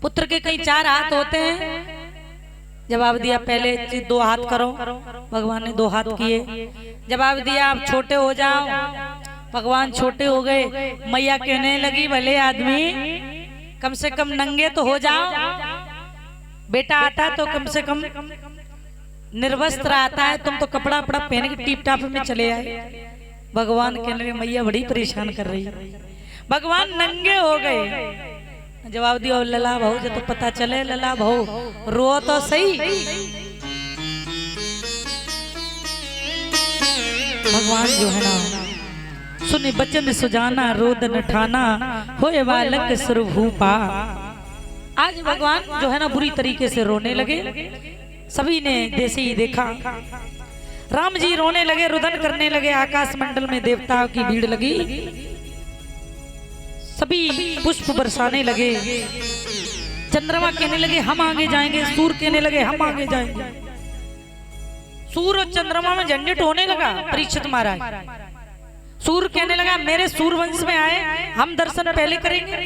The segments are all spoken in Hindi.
पुत्र के कई 4 हाथ होते हैं। जवाब दिया पहले 2 हाथ करो, भगवान ने 2 हाथ किए। जवाब दिया आप छोटे हो जाओ, भगवान छोटे हो गए। मैया कहने लगी भले आदमी कम से कम नंगे तो हो जाओ, बेटा आता तो कम से कम निर्वस्त्र आता है, तुम तो कपड़ा वपड़ा पहन के टीप टाप में चले आए। भगवान कहने लगे मैया बड़ी परेशान कर रही है। भगवान नंगे हो गए। जवाब दिया लला भाऊ जो तो पता चले, लला भाऊ रो तो सही। भगवान जो है ना सुने बचन सुजाना रोदन ठाना होए बालक सर्वभूपा। आज भगवान जो है ना बुरी तरीके से रोने लगे। सभी ने जैसे ही देखा राम जी रोने लगे, रुदन करने लगे। आकाश मंडल में देवताओं की भीड़ लगी, सभी पुष्प बरसाने लगे। चंद्रमा कहने लगे हम आगे जाएंगे, सूर्य कहने लगे हम आगे जाएंगे। सूर्य और चंद्रमा में झंझट होने लगा। परीक्षित महाराज सूर्य कहने लगा मेरे सूर्यवंश में आए, हम दर्शन पहले करेंगे।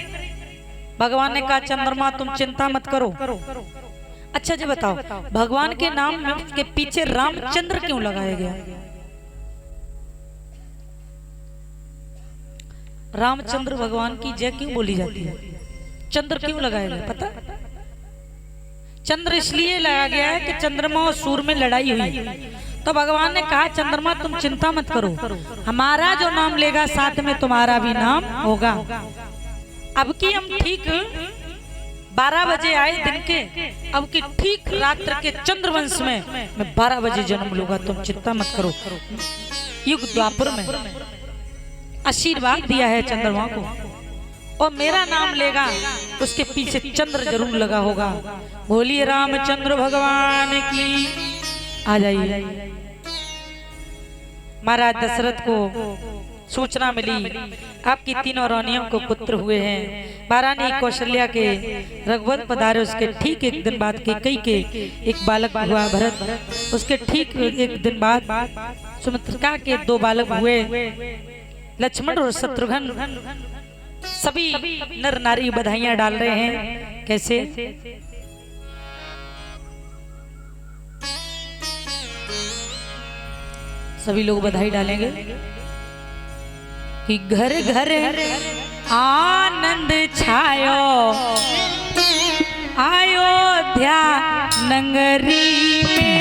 भगवान ने कहा चंद्रमा तुम चिंता मत करो। अच्छा जी बताओ भगवान के नाम के पीछे रामचंद्र क्यों लगाया गया? रामचंद्र भगवान की जय क्यों बोली जाती है? चंद्र क्यों लगाया गया पता? चंद्र इसलिए लगाया गया है कि चंद्रमा और सूर्य में लड़ाई हुई, तो भगवान ने कहा चंद्रमा तुम चिंता मत करो, हमारा जो नाम लेगा साथ में तुम्हारा भी नाम होगा। अब की हम ठीक 12 बजे आए दिन के, अब की ठीक रात्र के चंद्रवंश में मैं 12 बजे जन्म लूंगा, तुम चिंता मत करो। युग द्वापर में आशीर्वाद दिया है चंद्रमा को, और मेरा नाम लेगा उसके पीछे चंद्र जरूर लगा होगा। बोलिए रामचंद्र भगवान की। आ जाइए। महाराज दशरथ को सूचना मिली आपकी 3 रानियों को पुत्र हुए हैं। महारानी कौशल्या के रघुवंश पधारे, उसके ठीक 1 दिन बाद कैकेयी के एक बालक हुआ भरत, उसके ठीक 1 दिन बाद सुमित्रा के 2 बालक हुए, लक्ष्मण और शत्रुघ्न। सभी नर नारी बधाइयां डाल रहे हैं। कैसे? सभी लोग बधाई डालेंगे कि घर घर आनंद छायो अयोध्या नगरी में।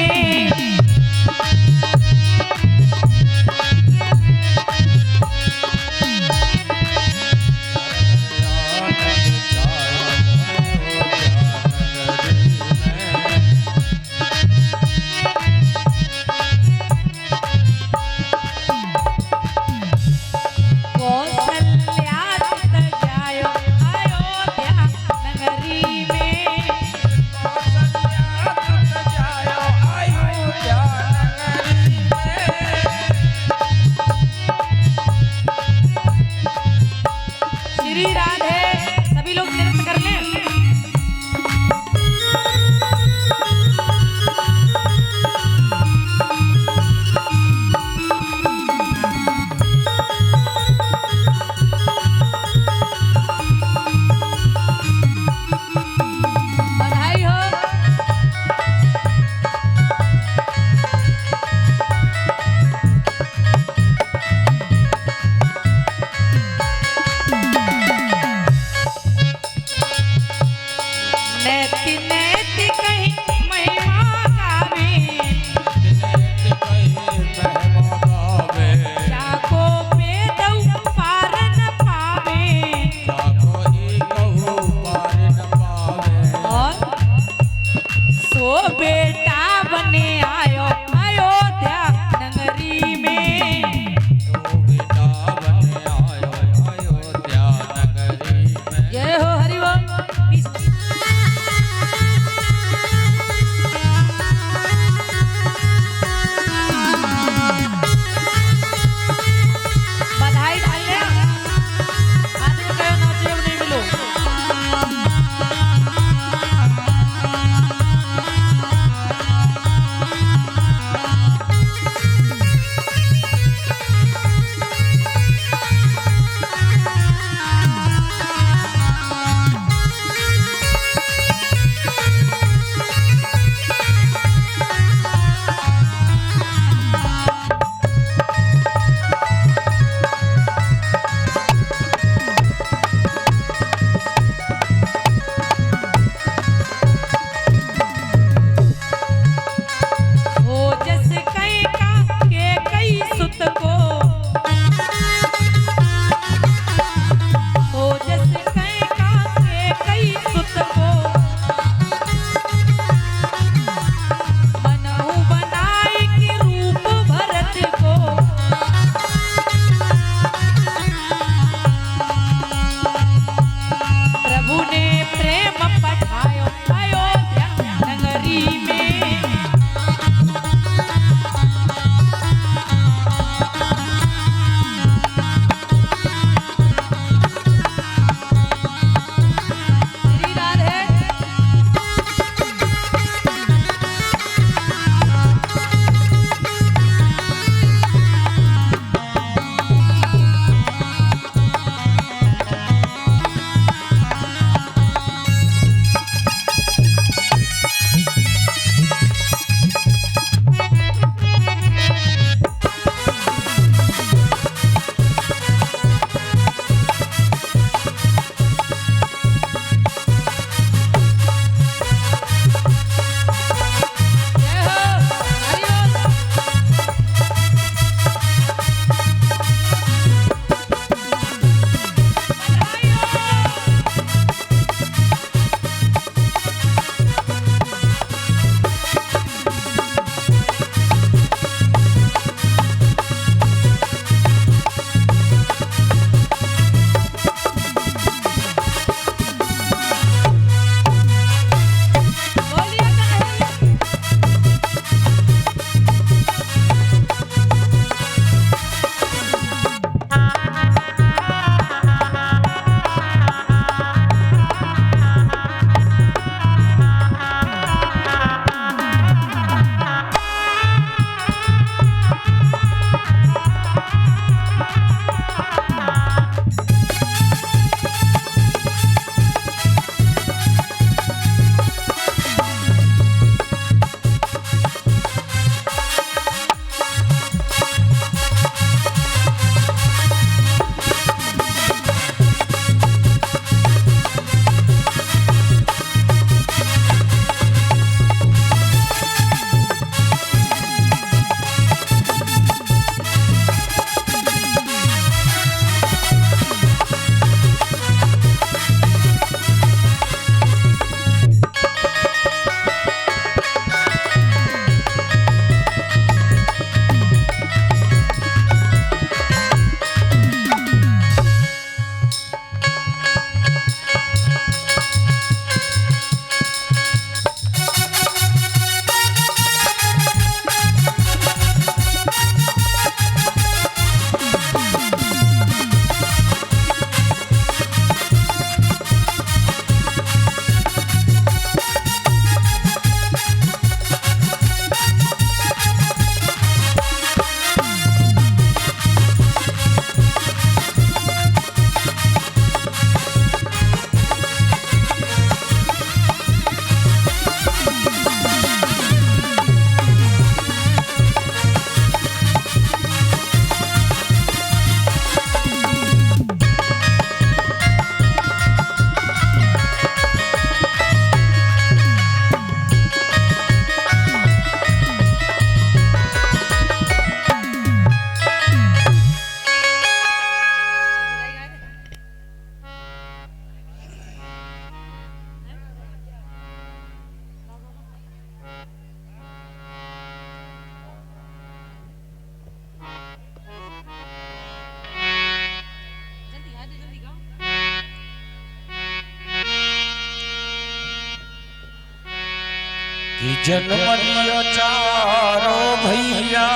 कि जन्म लियो चारो भैया,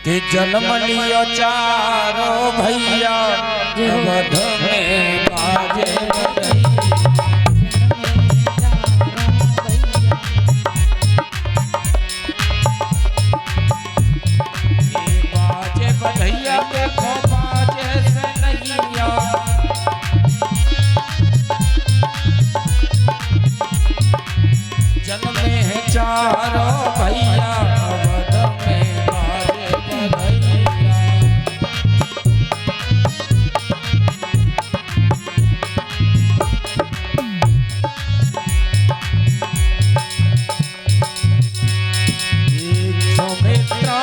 कि जन्म लियो चारो भैया, अवध में बाजे बधैया, देखो बाजे से नैया, जन्मे है चारो भैया, अवध में बाजे बधैया। एक सुमित्रा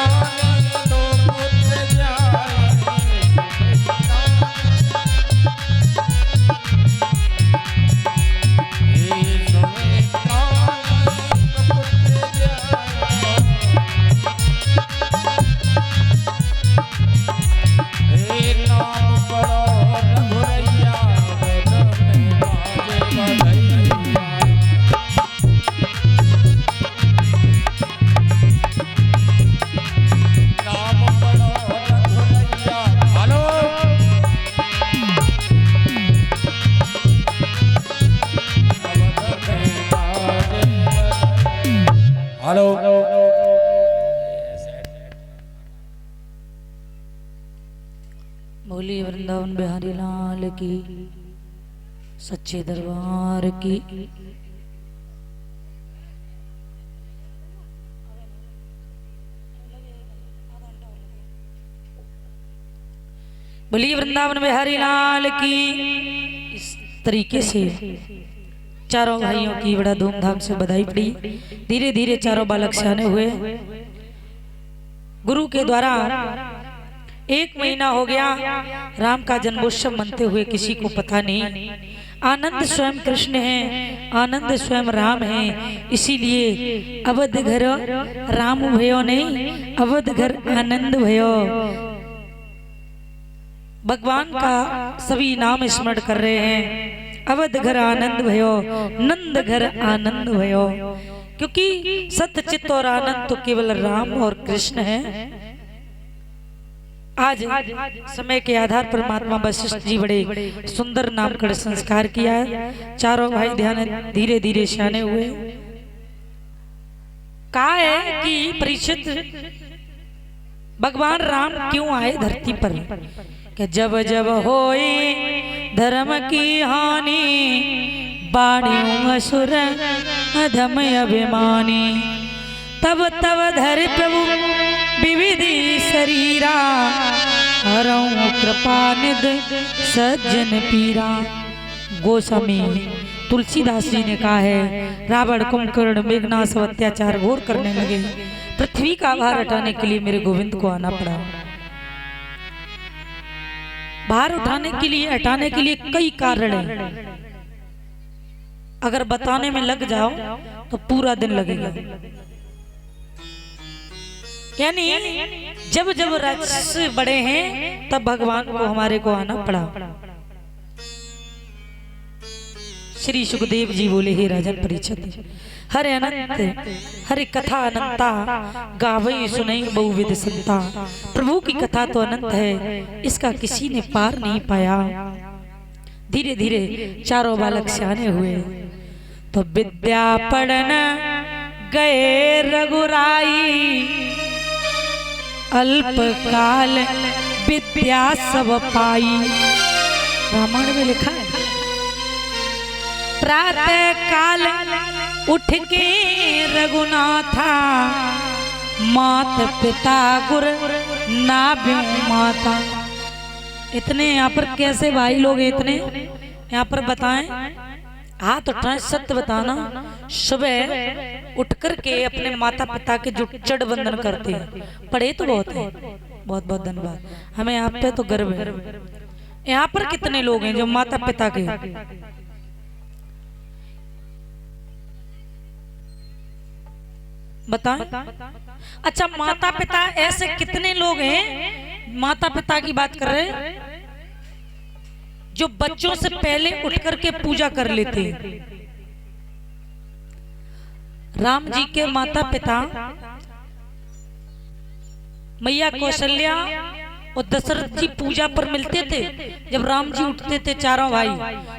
दो पुत्र जाए, एक सुमित्रा हेलो बोली वृंदावन बिहारी लाल की, सच्चे दरबार की। बोली वृंदावन बिहारी लाल की। इस तरीके से चारों भाइयों की बड़ा धूमधाम से बधाई पड़ी। धीरे धीरे चारों बालक सयाने हुए। गुरु के द्वारा 1 महीना हो गया राम का जन्मोत्सव मनते हुए, किसी को पता नहीं। आनंद स्वयं कृष्ण है, आनंद स्वयं राम है। इसीलिए अवध घर राम भयो नहीं, अवध घर आनंद भयो। भगवान का सभी नाम स्मरण कर रहे हैं। अवध घर आनंद भयो, नंद घर आनंद भयो। क्योंकि सत्य चित्त और आनंद तो केवल राम और कृष्ण है। आज समय के आधार पर महात्मा वशिष्ठ जी बड़े सुंदर नामकरण संस्कार किया है। चारों भाई ध्यान धीरे धीरे सयाने हुए। कहा है कि परीक्षित भगवान राम क्यों आए धरती पर, कि जब जब होई धर्म की हानि, बाणियों असुर अधम अभिमानी। तब तब धर प्रभु विविधि शरीरा, हरऊं कृपा निध सज्जन पीरा। गोस्वामी तुलसीदास जी ने कहा है, रावण कुंभकर्ण मेघनाद सब अत्याचार घोर करने लगे। पृथ्वी का भार हटाने के लिए मेरे गोविंद को आना पड़ा। भार उठाने के लिए, हटाने के लिए कई कारण हैं। अगर बताने में लग जाओ तो पूरा दिन लगेगा। यानी जब जब राक्षस बड़े हैं तब भगवान को हमारे को आना पड़ा। श्री सुखदेव जी बोले, हे राजन परीक्षित, हरे अनंत हरे कथा अनंता, गावई सुनई बहुविध संता। प्रभु की कथा तो अनंत है, इसका किसी ने पार नहीं पाया। धीरे धीरे चारों बालक सयाने हुए तो विद्या पढ़न गए रघुराई, अल्प काल विद्या सब पाई। रामायण में लिखा है, प्रातः काल उठ के रघुनाथा, मात पिता गुर नाभ्यों माता। इतने यहाँ पर कैसे भाई लोग, इतने यहाँ पर बताएं, हाथ उठाएं, सत्य बताना। सुबह उठ कर के अपने माता पिता के जो चढ़ बंधन करते हैं, पढ़े तो बहुत है, बहुत बहुत धन्यवाद, हमें यहाँ पे तो गर्व है। यहाँ पर कितने लोग हैं जो माता पिता के बताएं? अच्छा, माता पिता ऐसे कितने लोग हैं, माता पिता की बात कर रहे हैं, जो बच्चों से पहले उठ करके पूजा कर लेते हैं। राम जी के माता पिता मैया कौशल्या और दशरथ जी पूजा पर मिलते थे। जब राम जी उठते थे चारों भाई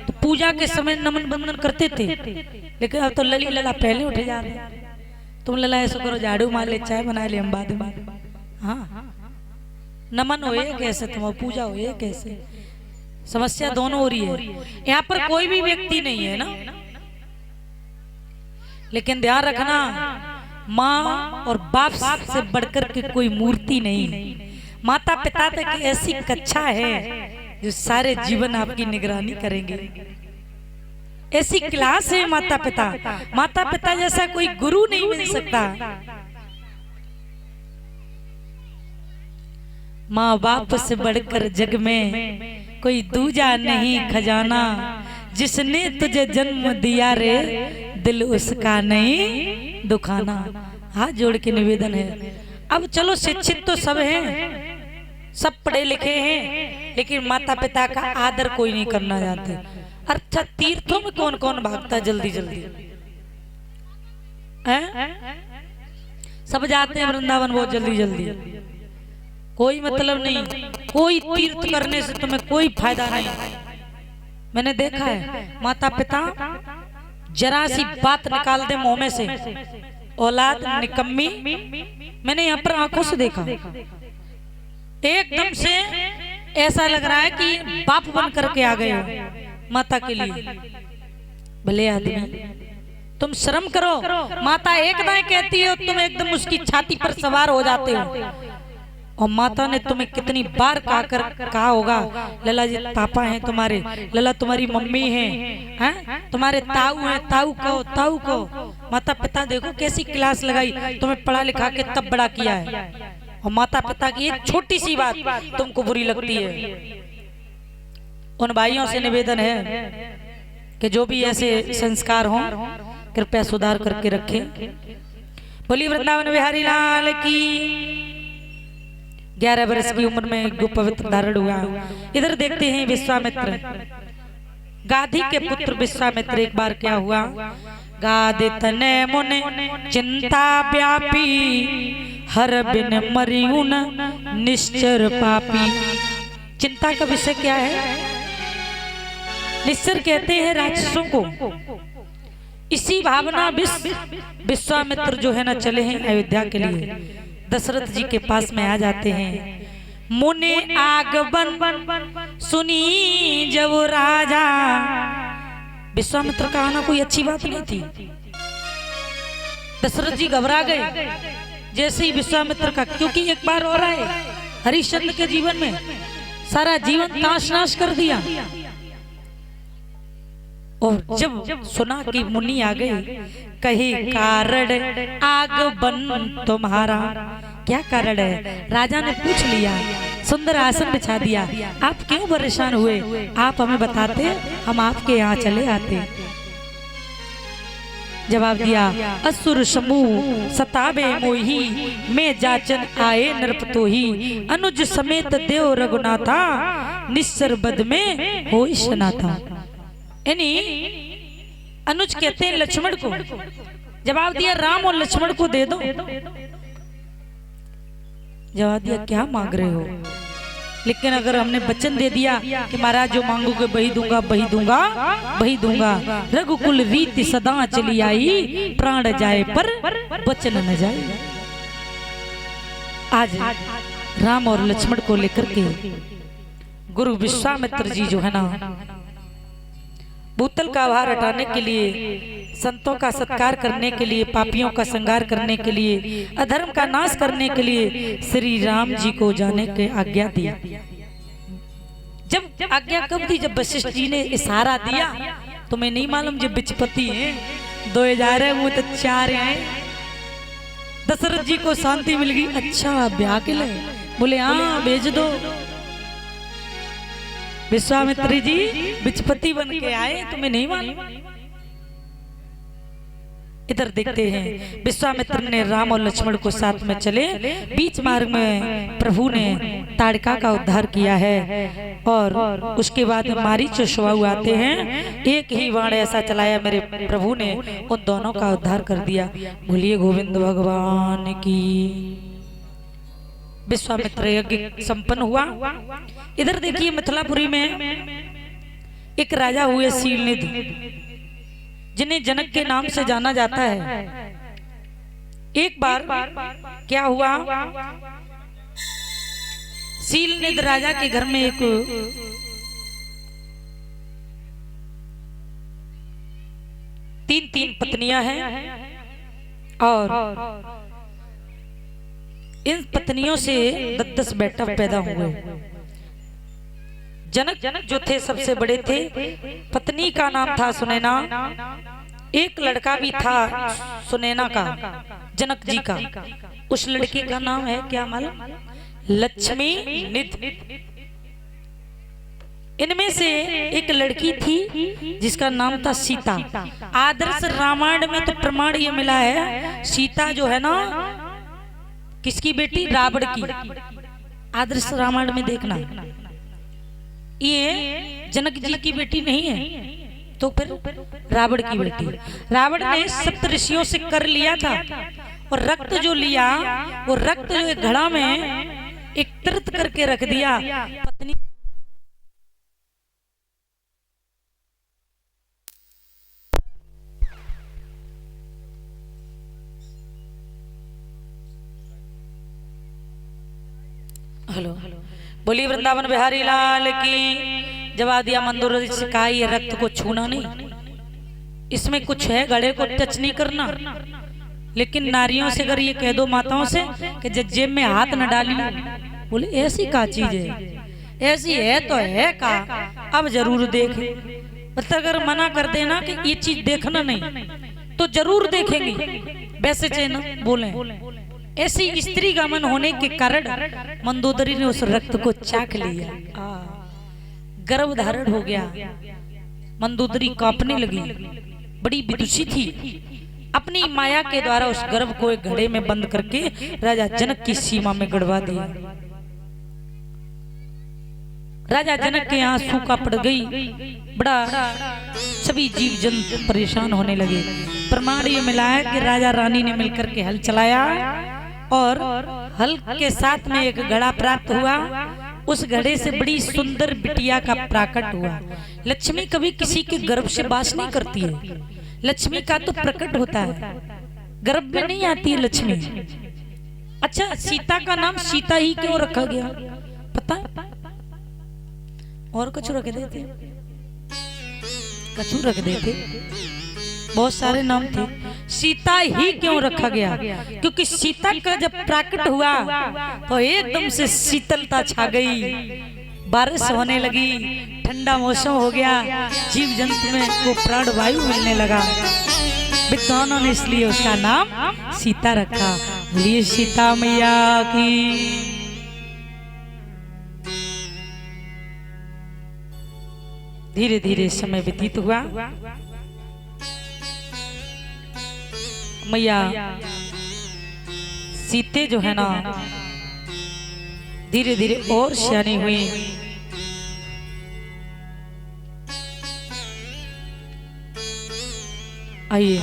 तो पूजा के समय नमन बंदन करते थे। लेकिन अब तो लली लला पहले उठे जा रहे हैं। तुम लला ऐसा करो, झाड़ू मार ले, चाय बना ले, हम बाद में। हाँ, नमन होए कैसे, तुम पूजा होए कैसे, समस्या दोनों हो रही है। यहाँ पर कोई भी व्यक्ति नहीं है ना, लेकिन ध्यान रखना माँ और बाप से बढ़कर के कोई मूर्ति नहीं। माता पिता तक ऐसी कक्षा है जो सारे जीवन आपकी निगरानी करेंगे। ऐसी क्लास है माता पिता। माता पिता जैसा कोई गुरु नहीं मिल सकता। माँ बाप से बढ़कर जग में कोई दूजा नहीं खजाना। जिसने तुझे जन्म दिया रे दिल उसका नहीं दुखाना। हाथ जोड़ के निवेदन है। अब चलो शिक्षित तो सब हैं, सब पढ़े लिखे हैं, लेकिन माता पिता का आदर कोई नहीं करना जानते। अच्छा, तीर्थों में कौन कौन भागता है जल्दी जल्दी है? सब जाते हैं वृंदावन बहुत जल्दी जल्दी। कोई मतलब नहीं, कोई तीर्थ करने से तुम्हें कोई फायदा नहीं। मैंने देखा है माता पिता जरा सी बात निकाल दे मुंह में से, औलाद निकम्मी। मैंने यहाँ पर आंखों से देखा, एकदम से ऐसा लग रहा है कि बाप बन करके आ गए हो माता के लिए। भले आदमी, तुम शर्म करो। माता एक दाएं कहती है, तुम एकदम उसकी छाती पर सवार हो जाते हो। और माता ने तुम्हें कितनी बार कहा होगा, लला जी पापा हैं तुम्हारे, लला तुम्हारी मम्मी हैं, तुम्हारे ताऊ हैं, ताऊ कहो, ताऊ कहो। माता पिता देखो कैसी क्लास लगाई, तुम्हें पढ़ा लिखा के तब बड़ा किया है। और माता पिता की एक छोटी सी बात तुमको बुरी लगती है। उन भाइयों से निवेदन है कि जो भी ऐसे संस्कार हों कृपया सुधार करके रखें। बोली वृंदावन बिहारी लाल की। 11 वर्ष की उम्र में गुप्तवस्त्र धारण हुआ। इधर देखते हैं विश्वामित्र, गाधी के पुत्र विश्वामित्र। एक बार क्या हुआ, गादे तने मुने चिंता व्यापी, हर बिन मरियुन निश्चर पापी। चिंता का विषय क्या है? निश्चर कहते हैं राक्षसों को। इसी भावना विश्वामित्र जो है ना चले हैं अयोध्या के लिए। दशरथ जी के पास में आ जाते हैं। मुने आगमन सुनी जब राजा। विश्वामित्र का आना कोई अच्छी बात नहीं थी। दशरथ जी घबरा गए जैसे ही विश्वामित्र का, क्योंकि एक बार हो रहा है हरिश्चंद्र के जीवन में सारा जीवन ताश नाश कर दिया। और जब सुना कि मुनि आ गए, कहे कारण आगमन तुम्हारा। क्या कारण है? राजा ने पूछ लिया, सुंदर आसन बिछा दिया, आप क्यों परेशान हुए? आप हमें बताते, हम आपके यहाँ चले आते। जवाब दिया, असुर समूह सतावे मोही, मैं जाचन आए नरपतोही, अनुज समेत देव रघुनाथा, निस्सर बद में होई सनाथा। यानी अनुज कहते हैं लक्ष्मण को। जवाब दिया, राम और लक्ष्मण को दे दो। जवाब दिया, क्या मांग रहे हो? लेकिन अगर हमने वचन दे दिया कि महाराज जो मांगोगे वही दूंगा, वही दूंगा, वही दूंगा। रघुकुल रीति सदा चली आई, प्राण जाए पर वचन न जाए। आज राम और लक्ष्मण को लेकर के गुरु विश्वामित्र जी जो है ना, भूतल का भार हटाने के लिए, संतों का सत्कार करने के लिए, पापियों का संहार करने के लिए, अधर्म का नाश करने के लिए श्री राम जी को जाने के आज्ञा दी। जब आज्ञा कब दी? जब वशिष्ठ जी ने इशारा दिया। तुम्हें नहीं मालूम जब विचपति हैं 2000 है, वो तो 4 हैं। दशरथ जी को शांति मिल गई। अच्छा ब्याह के लिए? बोले हाँ भेज दो। विश्वामित्र जी विचपति बन के आए, तुम्हें नहीं मालूम? इधर देखते हैं विश्वामित्र ने राम और लक्ष्मण को साथ में चले, बीच मार्ग में प्रभु ने ताड़का का उद्धार किया है। और उसके बाद मारीच श्वाऊ आते हैं, एक ही बाण ऐसा चलाया मेरे प्रभु ने उन दोनों का उद्धार कर दिया। बोलिए गोविंद भगवान की। विश्वामित्र यज्ञ संपन्न हुआ। इधर देखिए मिथिलापुरी में एक राजा हुए शीलनिधि, जिन्हें जनक के नाम से जाना जाता है। एक बार क्या हुआ, शीलनिधि राजा के घर में एक तीन पत्नियां हैं और इन पत्नियों से 10 बेटा पैदा हुए। जनक जो थे सबसे बड़े थे, पत्नी का नाम था सुनैना, एक लड़का भी था सुनैना का, जनक जी का। उस लड़के का नाम है क्या मालूम? लक्ष्मी निधि। इनमें से एक लड़की थी जिसका नाम था सीता। आदर्श रामायण में तो प्रमाण ये मिला है, सीता जो है ना किसकी बेटी? रावण की। आदर्श रामायण में देखना, ये जनक जी की बेटी नहीं है तो फिर रावण की बेटी। रावण ने सप्त ऋषियों से कर लिया था और रक्त जो लिया वो रक्त जो एक घड़ा में एकत्रित करके रख दिया। पत्नी हेलो, बोली वृंदावन बिहारी लाल की। जवाब दिया मंदोदरी से, कहा ये रक्त को छूना नहीं, इसमें कुछ है, गले को टच नहीं करना। लेकिन नारियों से अगर ये कह दो, माताओं से कि जेब में हाथ न डालिए, बोले ऐसी का चीज है? ऐसी है तो है का, अब जरूर देखे। मतलब अगर मना कर देना कि ये चीज देखना नहीं तो जरूर देखेंगे, वैसे चेना बोले। ऐसी स्त्री गमन होने के कारण मंदोदरी ने उस रक्त को चाख लिया, गर्भ धारण हो गया। मंदोदरी कांपने लगी, बड़ी विदुषी थी। अपनी माया के द्वारा उस गर्भ को एक घड़े में बंद करके राजा जनक की सीमा में गड़वा दिया। राजा जनक के आंसू का पड़ गई, बड़ा सभी जीव जंतु परेशान होने लगे। प्रमाण ये मिला है कि राजा रानी ने मिलकर के हल चलाया और हल के साथ में एक घड़ा प्राप्त हुआ। उस घड़े से बड़ी सुंदर बिटिया का प्राकट हुआ। लक्ष्मी कभी किसी के गर्भ से वास नहीं करती है, लक्ष्मी का तो प्रकट होता है, गर्भ में नहीं आती है लक्ष्मी। अच्छा, सीता का नाम सीता ही क्यों रखा गया पता? और कुछ रख देते, कछु रख देते, बहुत सारे नाम थे। सीता ही क्यों रखा गया? क्योंकि सीता का जब प्राकट हुआ तो एकदम से शीतलता छा गई, बारिश होने लगी, ठंडा मौसम हो गया, जीव जंतु में वो प्राण वायु मिलने लगा। विद्वानों ने इसलिए उसका नाम सीता रखा। बोलिए सीता मैया की। धीरे धीरे समय व्यतीत हुआ। मैया सीते जो है ना धीरे धीरे और सियानी हुई। आइए,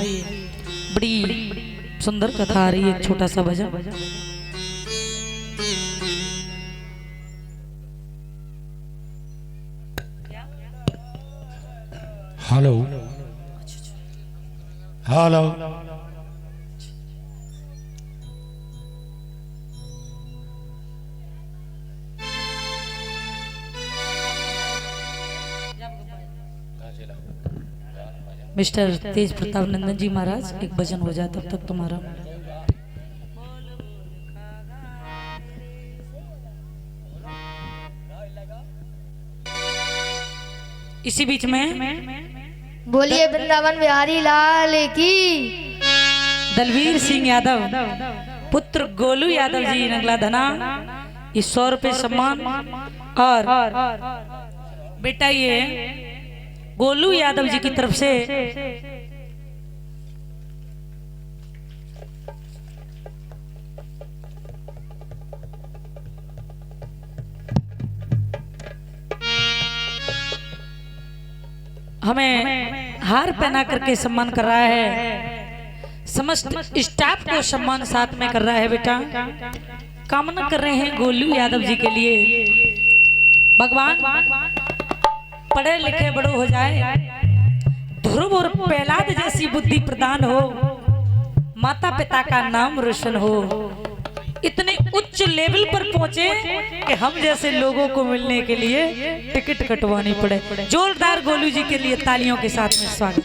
बड़ी सुंदर कथा आ रही है, एक छोटा सा भजन। हेलो हेलो, मिस्टर तेज प्रताप नंदन जी महाराज, एक भजन हो जाए तब तक तुम्हारा। इसी बीच में बोलिए वृंदावन बिहारी लाल की। दलवीर सिंह यादव पुत्र गोलू यादव जी नगला धना, ये 100 रुपए सम्मान। और बेटा ये गोलू यादव जी की तरफ से हमें हार पहना करके सम्मान कर रहा है, समस्त स्टाफ को सम्मान साथ में कर रहा है। बेटा कामना कर रहे हैं गोलू यादव जी के लिए, भगवान पढ़े लिखे बड़ो हो जाए, ध्रुव और प्रहलाद जैसी बुद्धि प्रदान हो, माता पिता का नाम रोशन हो, इतने उच्च लेवल पर पहुंचे कि हम जैसे लोगों को मिलने के लिए टिकट कटवानी पड़े। जोरदार गोलू जी के लिए तालियों के साथ में स्वागत।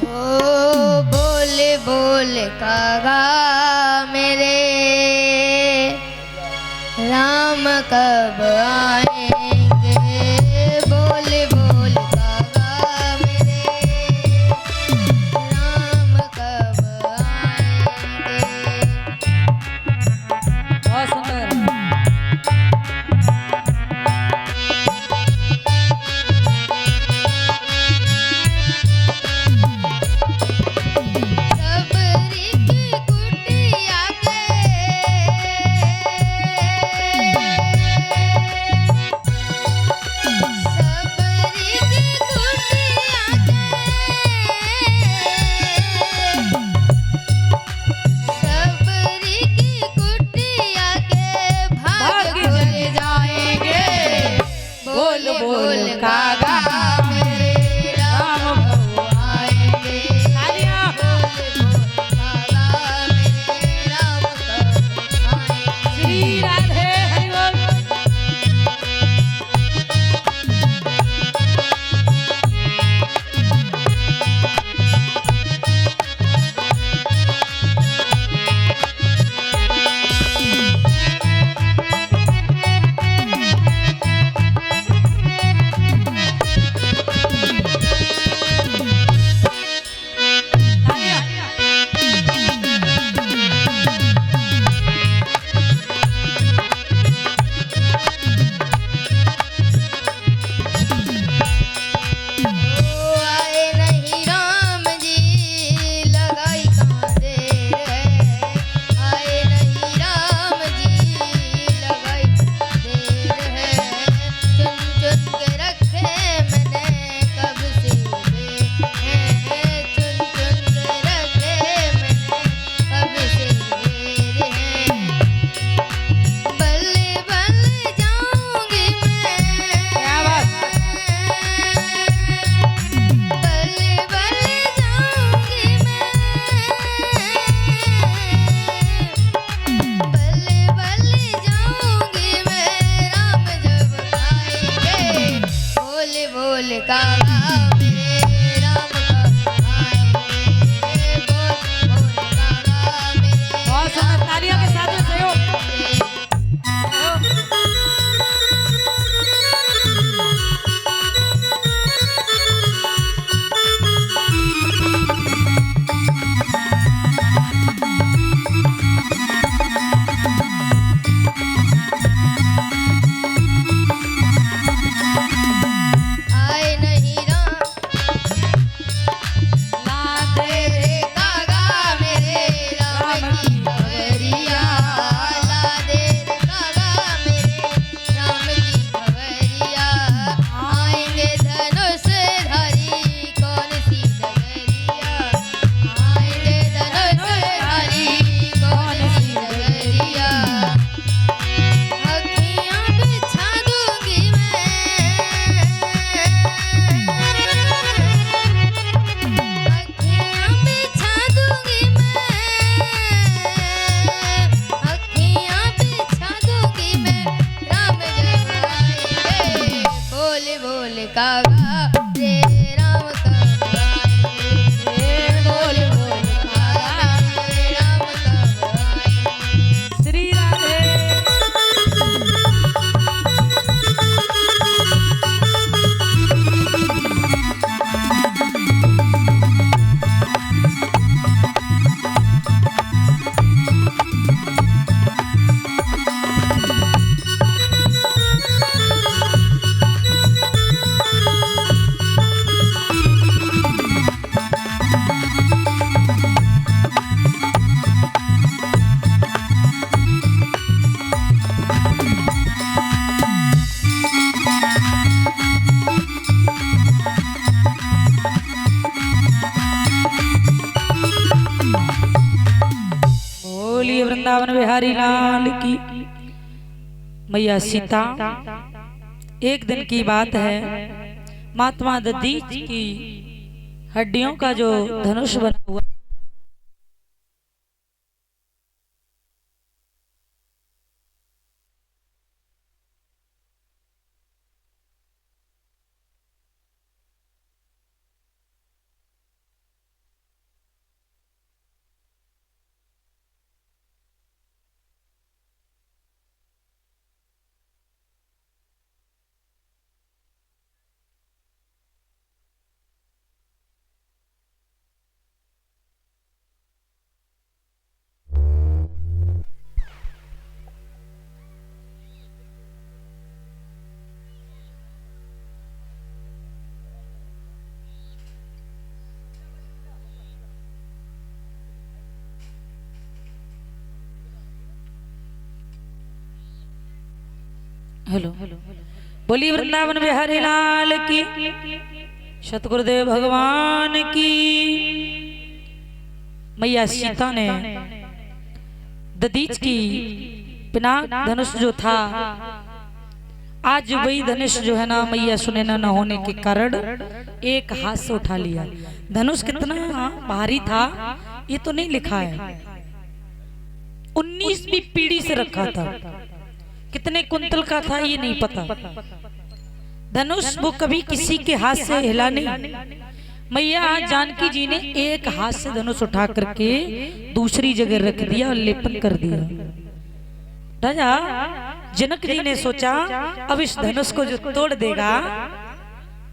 ओ बोले बोले कागा मेरे राम कब आएंगे, बोले बोले कागा मेरे राम कब आएंगे। बहुत सुंदर। सबरी की कुटिया के सबरी की कुटिया सबरी की कुटिया के भाग खुल जाएंगे, बोल बोल कागा मेरे राम कब आएंगे, तालियां। बोल बोल कागा मेरे राम कब आएंगे। श्री राधे हरिओम। आए नहीं राम जी लगाई कहाँ देर है, आए नहीं राम जी लगाई देर है, चुन चुन के रखे मैंने कब से बेर है, चुन चुन के रखे मैंने कब से बेर है, बल्ले बल्ले जाऊंगी क्या बात। बल्ले बल्ले जाऊंगी बल्ले बल्ले जाऊंगी राम जब आएंगे, बोले बोले कागा मेरे राम कब आएंगे, बोल बोले कागा मेरे बहुत सुंदर। तालियों के साथ में सहयोग। आए नहीं राम बिहारी लाल की। मैया सीता, एक दिन की बात है, महात्मा दधीच की हड्डियों का जो धनुष बना हुआ हेलो बोली वृंदावन बिहारी लाल की, सतगुरुदेव भगवान की। मैया सीता ने दधीच की पिनाक धनुष जो था, आज वही धनुष जो है ना मैया सुनैना न होने के कारण एक हाथ से उठा लिया। धनुष कितना भारी था ये तो नहीं लिखा है, 19वीं पीढ़ी से रखा था, कितने कुंतल का था ये नहीं पता। धनुष वो कभी किसी के हाथ से हिला नहीं। मैया जानकी जी ने एक हाथ से धनुष उठा करके दूसरी जगह रख दिया और लेपन कर दिया। राजा जनक जी ने सोचा अब इस धनुष को जो तोड़ देगा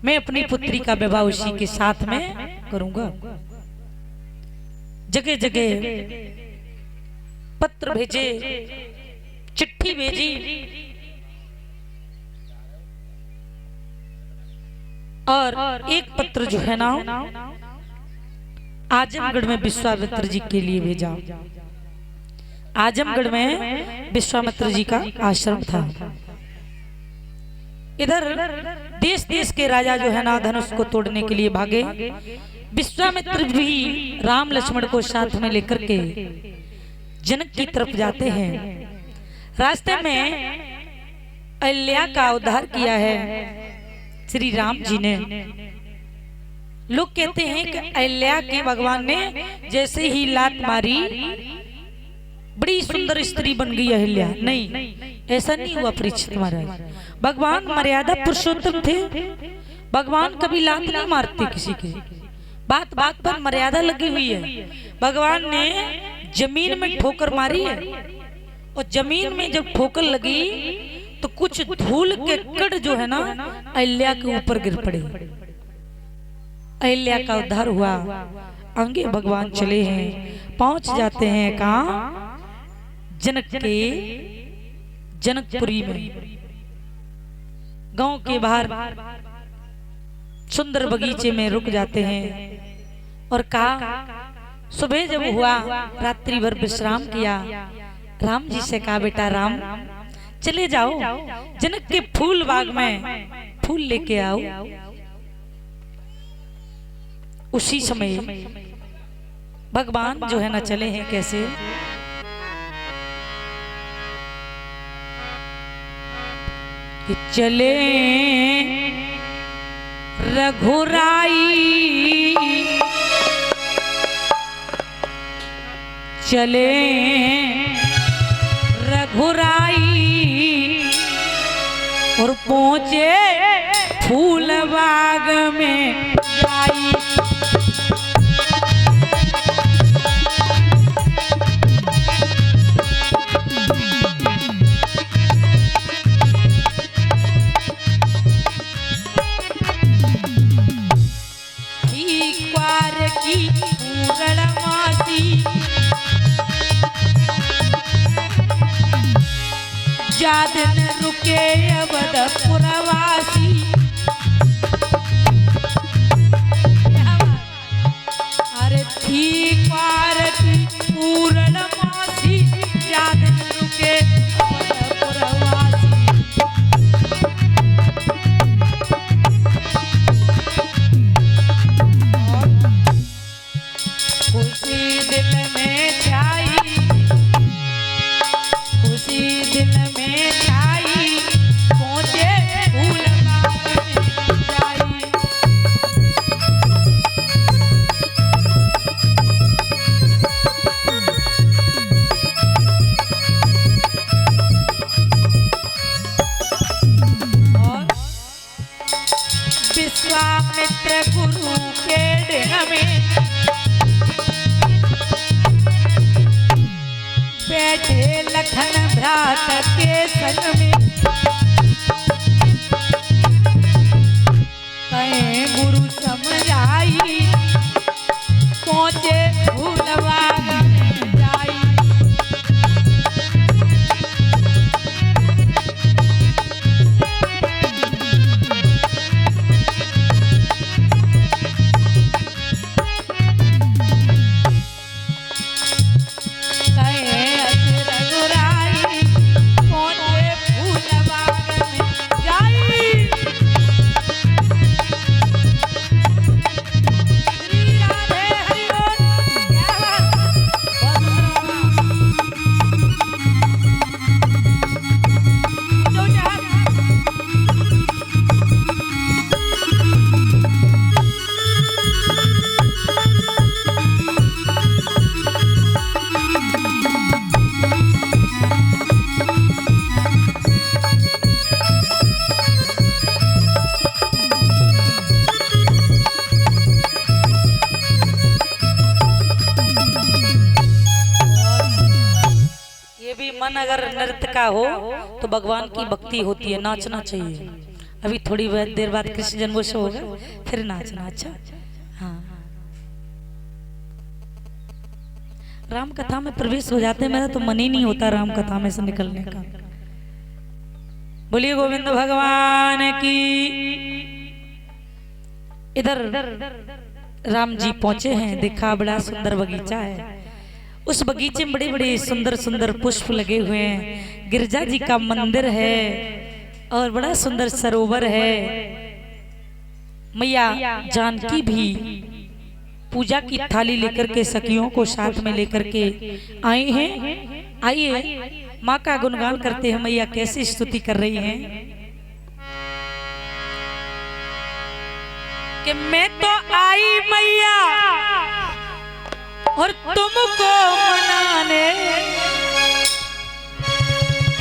मैं अपनी पुत्री का विवाह उसी के साथ में करूंगा। जगह जगह पत्र भेजे, चिट्ठी भेजी और एक पत्र जो है ना आजमगढ़ में विश्वामित्र जी के लिए भेजा। आजमगढ़ में विश्वामित्र जी का आश्रम था। इधर देश देश के राजा जो है ना धनुष को तोड़ने के लिए भागे। विश्वामित्र भी राम लक्ष्मण को साथ में लेकर के जनक की तरफ जाते हैं। रास्ते में अहिल्या का उद्धार किया है श्री राम जी ने। लोग कहते हैं कि अहिल्या के भगवान ने जैसे ही लात मारी बड़ी सुंदर स्त्री बन गई अहिल्या। नहीं, ऐसा नहीं हुआ परीक्षित महाराज। भगवान मर्यादा पुरुषोत्तम थे। भगवान कभी लात नहीं मारते किसी के, बात बात पर मर्यादा लगी हुई है। भगवान ने जमीन में ठोकर मारी है और जमीन में जब ठोकर लगी तो कुछ धूल के कण जो है ना अहिल्या के ऊपर गिर पड़े। अहिल्या का उद्धार हुआ। आगे भगवान चले हैं, पहुंच जाते हैं कहाँ? जनक के जनकपुरी में। गांव के बाहर सुंदर बगीचे में रुक जाते हैं और कहा, सुबह जब हुआ रात्रि भर विश्राम किया। राम जी से कहा, बेटा राम चले जाओ जनक के फूल बाग में फूल लेके आओ। उसी समय भगवान जो है ना चले हैं कैसे? कि चले रघुराई, चले रघुराई और पहुंचे फूल बाग में जाई। की पूरणमासी जादन रुके अवधपुरवासी। अरे थी पार की पूरणमासी जादन रुके अवधपुरवासी। खुशी दिल में छाई विश्वामित्र गुरु के डेरा में बैठे लखन भ्रात के संग में कहे गुरु समझाई पहुंचे फूलबाग में जाई। मन अगर नृत्य का हो तो भगवान की भक्ति होती है, नाचना चाहिए। अभी थोड़ी देर बाद कृष्ण जन्मोत्सव होगा, फिर नाचना। अच्छा हाँ, राम कथा में प्रवेश हो जाते हैं, मेरा तो मन ही नहीं होता राम कथा में से निकलने का। बोलिए गोविंद भगवान की। इधर राम जी पहुंचे हैं, देखा बड़ा सुंदर बगीचा है। उस बगीचे में बड़े बड़े सुंदर सुंदर पुष्प लगे हुए हैं। गिरजा जी का मंदिर है और बड़ा सुंदर सरोवर है। मैया जानकी भी पूजा की थाली लेकर के सखियों को साथ में लेकर के आए हैं। आइए माँ का गुणगान करते हैं। मैया कैसी स्तुति कर रही हैं कि मैं तो आई मैया और तुमको मनाने,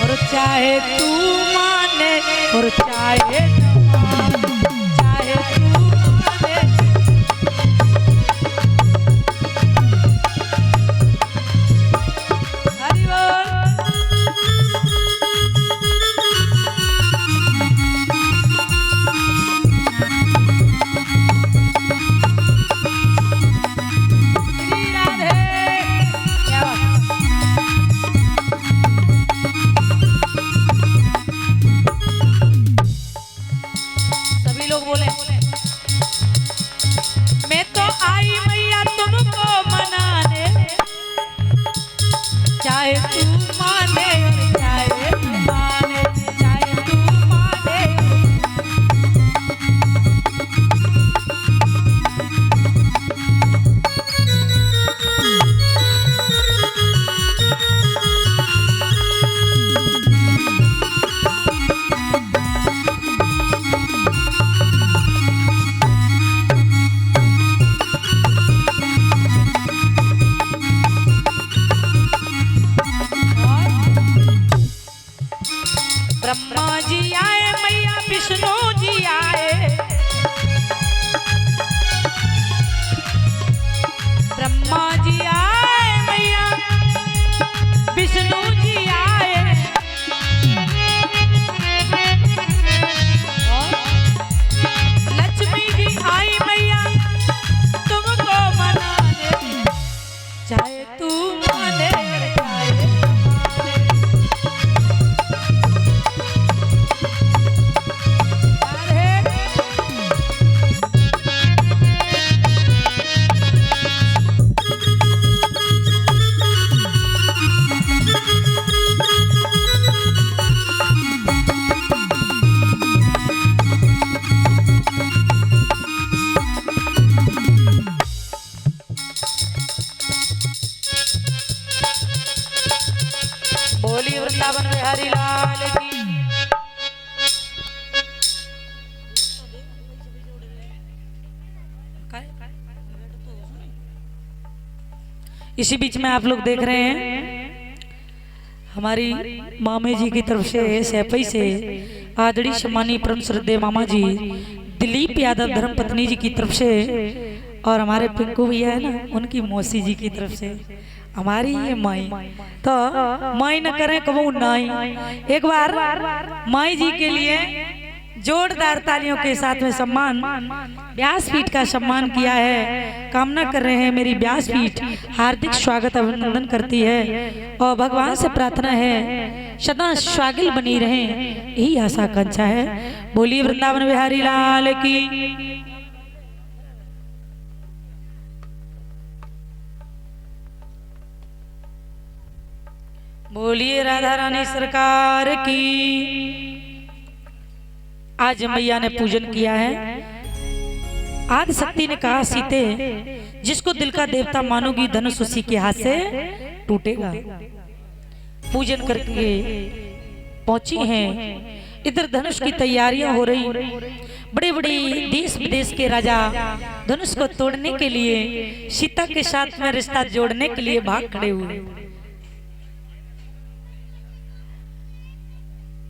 और चाहे तू माने और चाहे न माने, चाहे तू माने। हरि बोल। चाहे तू माने चाहे तू माने, चाहे तू माने। ब्रह्मा जी आए मैया विष्णु जी आए, ब्रह्मा जी आए मैया विष्णु जी आए, लक्ष्मी जी आई मैया तुमको मनाने, चाहे तू माने चाहे बोली वृंदावन बिहारी लाल की। इसी बीच में आप लोग देख रहे हैं हमारी मामे जी की तरफ से सैपई से आदड़ी सम्मानी परम श्रद्धेय मामा जी दिलीप यादव धर्मपत्नी जी की तरफ से और हमारे पिंकू भैया है ना उनकी मौसी जी की तरफ से हमारी ये माई। तो माई न करें कबू नाई। एक बार माई जी के लिए जोरदार तालियों के साथ में सम्मान व्यासपीठ का सम्मान किया है। कामना कर रहे हैं मेरी व्यासपीठ हार्दिक स्वागत अभिनंदन करती है और भगवान से प्रार्थना है सदा स्वागल बनी रहे, यही आशा आकांक्षा है। बोलिए वृंदावन बिहारी लाल की। बोलिए राधा रानी सरकार की। आज मैया ने पूजन किया है। आदि शक्ति ने कहा सीते जिसको दिल का देवता मानोगी धनुष उसी के हाथ से टूटेगा। पूजन करके पहुंची हैं। इधर धनुष की तैयारियां हो रही। बड़े बड़े देश विदेश के राजा धनुष को तोड़ने के लिए सीता के साथ में रिश्ता जोड़ने के लिए भाग खड़े हुए।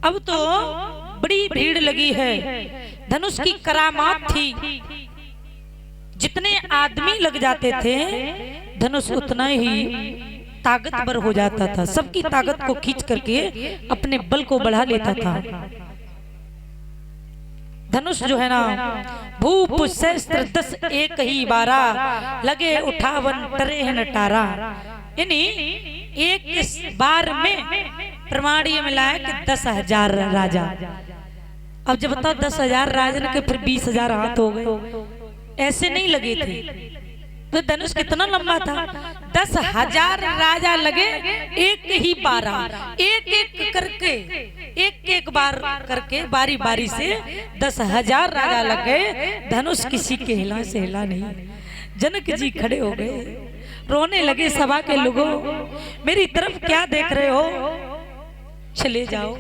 अब तो बड़ी भीड़ लगी है। धनुष की करामात थी। जितने आदमी लग जाते थे धनुष उतना ही ताकतवर हो जाता था। सबकी ताकत को खींच करके अपने बल को बढ़ा लेता था। धनुष जो है ना भूप शस्त्र 10 एक ही 12 लगे 58 टरे है नटारा। यानी एक बार में प्रमाण ये मिला है कि 10,000 राजा। अब जब बताओ 10,000 राजन के फिर 20,000 हाथ हो गए। ऐसे नहीं लगे थे तो धनुष कितना लंबा था। 10,000 राजा लगे एक ही 12 एक एक बार करके बारी बारी से 10,000 राजा लग गए। धनुष किसी के हिला से हिला नहीं। जनक जी खड़े हो गए, रोने लगे। सभा के लोगों मेरी तरफ क्या देख रहे हो, चले जाओ।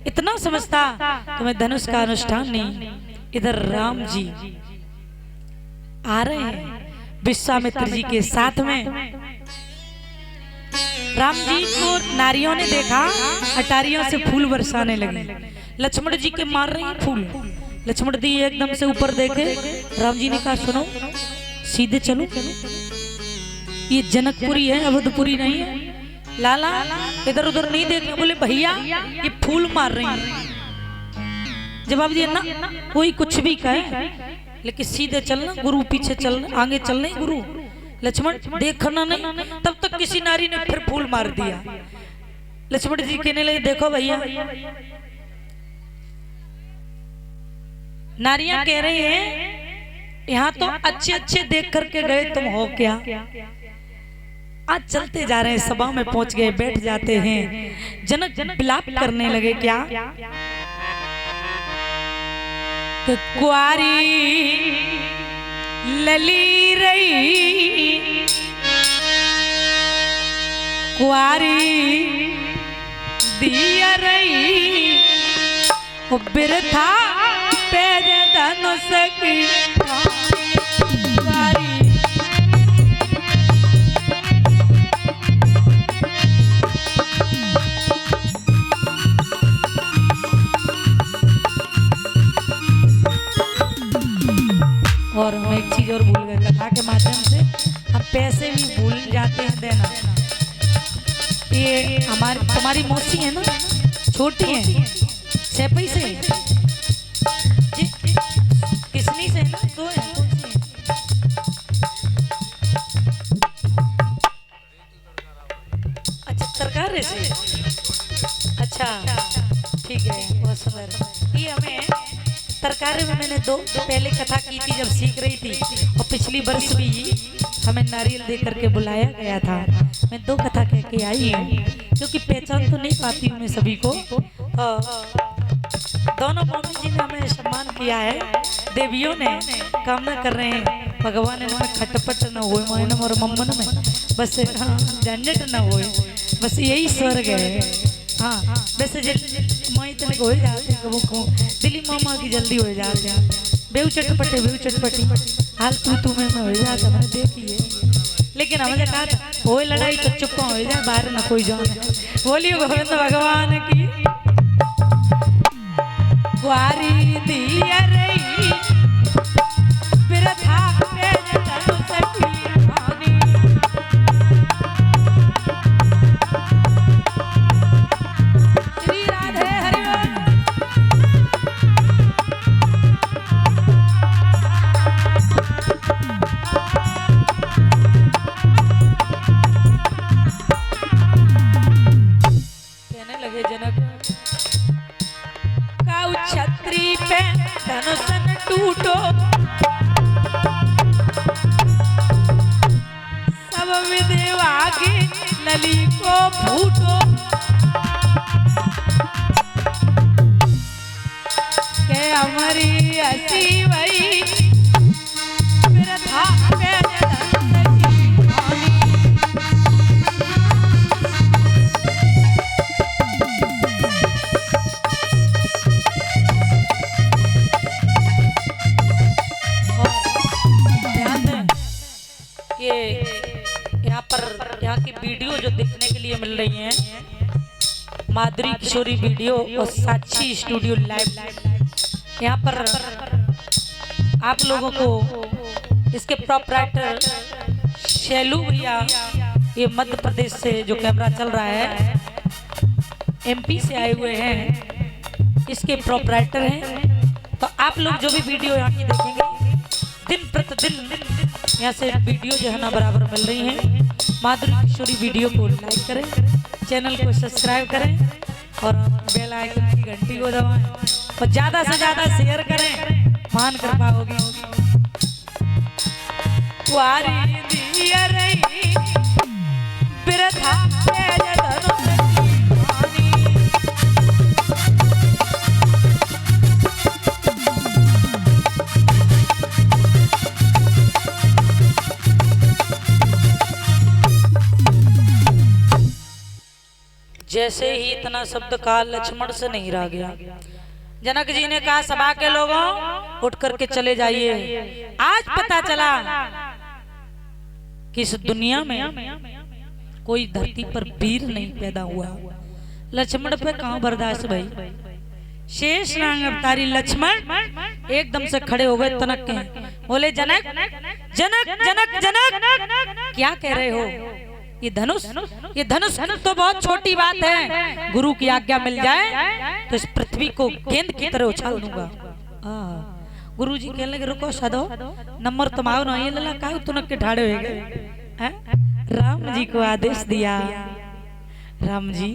इतना समझता तुम्हें धनुष का अनुष्ठान नहीं। इधर राम जी आ रहे हैं विश्वामित्र जी के साथ में। राम जी को नारियों ने देखा, अटारियों से फूल बरसाने लगे। लक्ष्मण जी के मार रही फूल। लक्ष्मण जी एकदम से ऊपर देखे। राम जी ने कहा सुनो सीधे चलो, ये जनकपुरी है अवधपुरी नहीं है। लाला इधर उधर नहीं देखना। बोले भैया ये फूल मार रही है। जवाब दिया ना कोई कुछ भी कहे लेकिन सीधे चलना, गुरु पीछे चलना, आगे चलना ही गुरु। लक्ष्मण देखना नहीं। तब तक किसी नारी ने फिर फूल मार दिया। लक्ष्मण जी कहने लगे देखो भैया, नारियां कह रही हैं यहाँ तो अच्छे अच्छे देख करके गए, तुम हो क्या। आज चलते जा रहे हैं, सभा में पहुंच गए, बैठ जाते हैं। जनक विलाप करने लगे क्या कि कुआरी लली रही, कुआरी दिया रही, बिरथा पेज धनुष की कुआरी। और हम एक चीज और भूल गए, कथा के माध्यम से हम पैसे भी भूल जाते हैं देना। ये तुम्हारी मौसी है ना, छोटी है, 6 पैसे किसनी से ना, तो है अच्छा सरकार से। अच्छा ठीक है, बहुत सुंदर। ये हमें सरकारी में मैंने दो पहले कथा की थी जब सीख रही थी, और पिछली वर्ष भी हमें नारियल दे करके बुलाया गया था। मैं 2 कथा कह के आई हूँ क्योंकि पहचान तो नहीं पाती हूँ मैं सभी को। दोनों मम्मी जी ने हमें सम्मान किया है। देवियों ने कामना कर रहे हैं भगवान में खटपट न हो और मम्मन में बस झंझट न हो, बस यही स्वर्ग है। हाँ वैसे माई तने हो जाते हैं, कबू दिल्ली मामा की जल्दी हो जाते हैं। बेऊ चटपटी हाल तू में हो जाता मैंने देखी है। लेकिन हमने कहा हो लड़ाई तो चुप हो जाए, बाहर ना कोई जाओ। बोलिए गोविंद भगवान की। कुआरी दिया रही काऊ छतरी पे धनुष न टूटो, सब विदेवा की लली को फूटो, के हमारी हसी वही फिर था पे यहाँ की वीडियो जो देखने के लिए मिल रही हैं, माधुरी किशोरी वीडियो और साक्षी स्टूडियो लाइव, यहाँ पर आप लोगों को इसके प्रोपराइटर शैलू भैया, ये मध्य प्रदेश से जो कैमरा चल रहा है, एमपी से आए हुए हैं, इसके प्रोपराइटर हैं। तो आप लोग जो भी वीडियो यहाँ की देखेंगे, दिन प्रतिदिन यहाँ से वीडियो जो है ना बराबर मिल रही हैं। माधुरी किशोरी वीडियो को लाइक करें, चैनल को सब्सक्राइब करें और बेल आइकन की घंटी को दबाएं और ज़्यादा से ज़्यादा शेयर करें, मान कृपा होगी। वारी दिया रही बिरथा पे धनुष जैसे ही इतना शब्द का लक्ष्मण से नहीं रह गया। जनक जी ने कहा सभा के लोगों उठ करके चले जाइए। आज पता चला कि इस दुनिया में कोई धरती पर वीर नहीं पैदा हुआ। लक्ष्मण पे कहां बर्दाश्त भाई। शेष नाग अवतारी लक्ष्मण एकदम से खड़े हो गए, तनक के बोले जनक जनक जनक जनक क्या कह रहे हो? ये धनुष तो बहुत छोटी बात है, गुरु की आज्ञा मिल जाए तो इस पृथ्वी को गेंद की तरह उछाल दूंगा। गुरु जी कहने लगे रुको साधो, नंबर तुम आओ ना, ये लला का तुनक के ठाड़े हो गए। राम जी को आदेश दिया, राम जी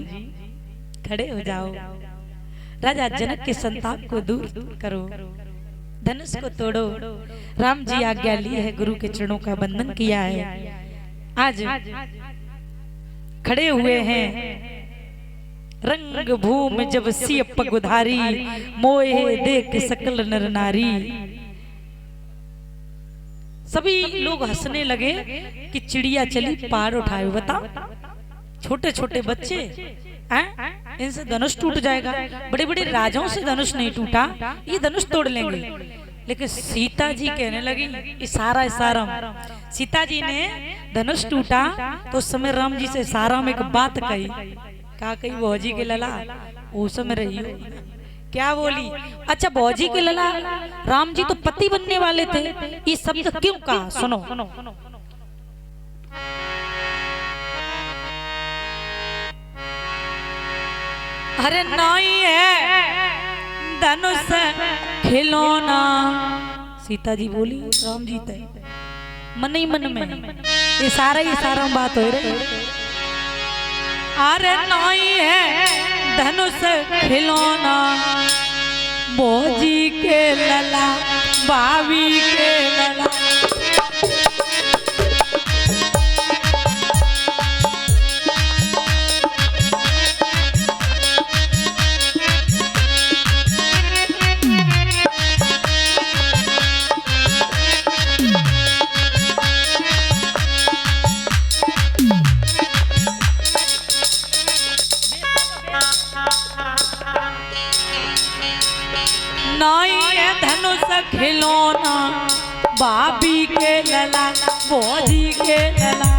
खड़े हो जाओ, राजा जनक के संताप को दूर करो, धनुष को तोड़ो। राम जी आज्ञा ली है, गुरु के चरणों का बंधन किया है। आज खड़े हुए हैं रंग भूमि जब सिय पगुधारी, मोहे देख सकल नर नारी। सभी लोग हंसने लगे कि चिड़िया चली पार उठाए। बता छोटे छोटे बच्चे इनसे धनुष टूट जाएगा, बड़े बड़े राजाओं से धनुष नहीं टूटा, ये धनुष तोड़ लेंगे। लेकिन सीता जी कहने लगी इशारा इशारा, सीता जी ने धनुष टूटा तो उस समय राम जी से इशारा में एक बात कही। क्या कही? भौजी के लला उस समय रही हो। क्या बोली? अच्छा भौजी के लला, राम जी तो पति बनने वाले थे, ये शब्द क्यों कहा? सुनो, अरे नहीं है धनुष खिलौना। सीता जी बोली राम जी तय मन ही मन में इशारा बात हो रही। अरे नहीं है धनुष खिलौना, भौजी के लला भाभी के लला। खिलौना भाभी के लला भौजी के लला।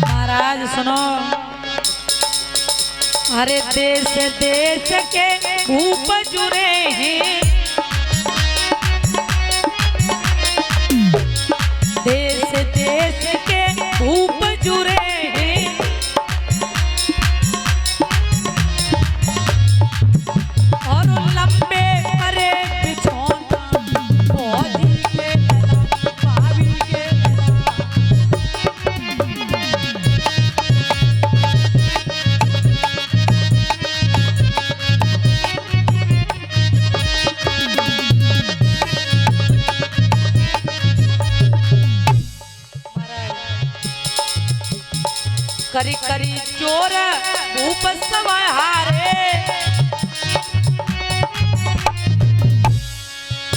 महाराज सुनो, अरे देश देश के भूप जुड़े हैं, देश देश के भूप जुड़े करी करी चोर भूप सवाहारे,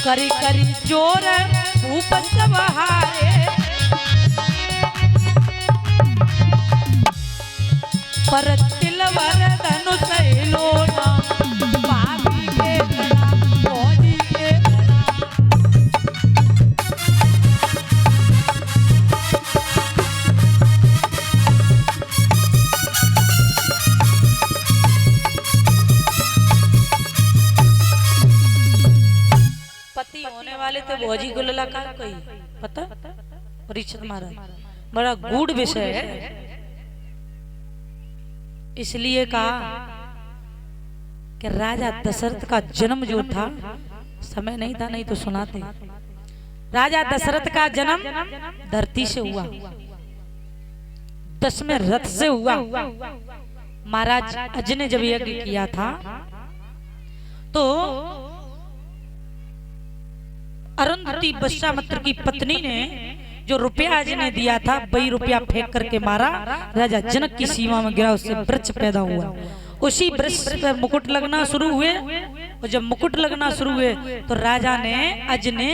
करी करी चोर भूप सवाहारे, पर तिलवर धनुष लोना पापी के गला फौजी के गला। पति होने वाले थे भौजी को ललाकार कही, पता परीक्षित महाराज, बड़ा गूढ़ विषय है। इसलिए कहा कि राजा दशरथ का जन्म जो था, समय नहीं था नहीं तो सुनाते, राजा दशरथ का जन्म धरती से हुआ, 10वें रथ से हुआ। महाराज अज ने जब यज्ञ किया था तो अरुंधति बश्वामित्र की पत्नी ने जो रुपया अज ने दिया था, वही रुपया फेंक करके मारा, राजा जनक की सीमा में गिरा, उससे वृक्ष पैदा हुआ। उसी वृक्ष पर मुकुट लगना शुरू हुए, और जब मुकुट लगना शुरू हुए तो राजा ने अज ने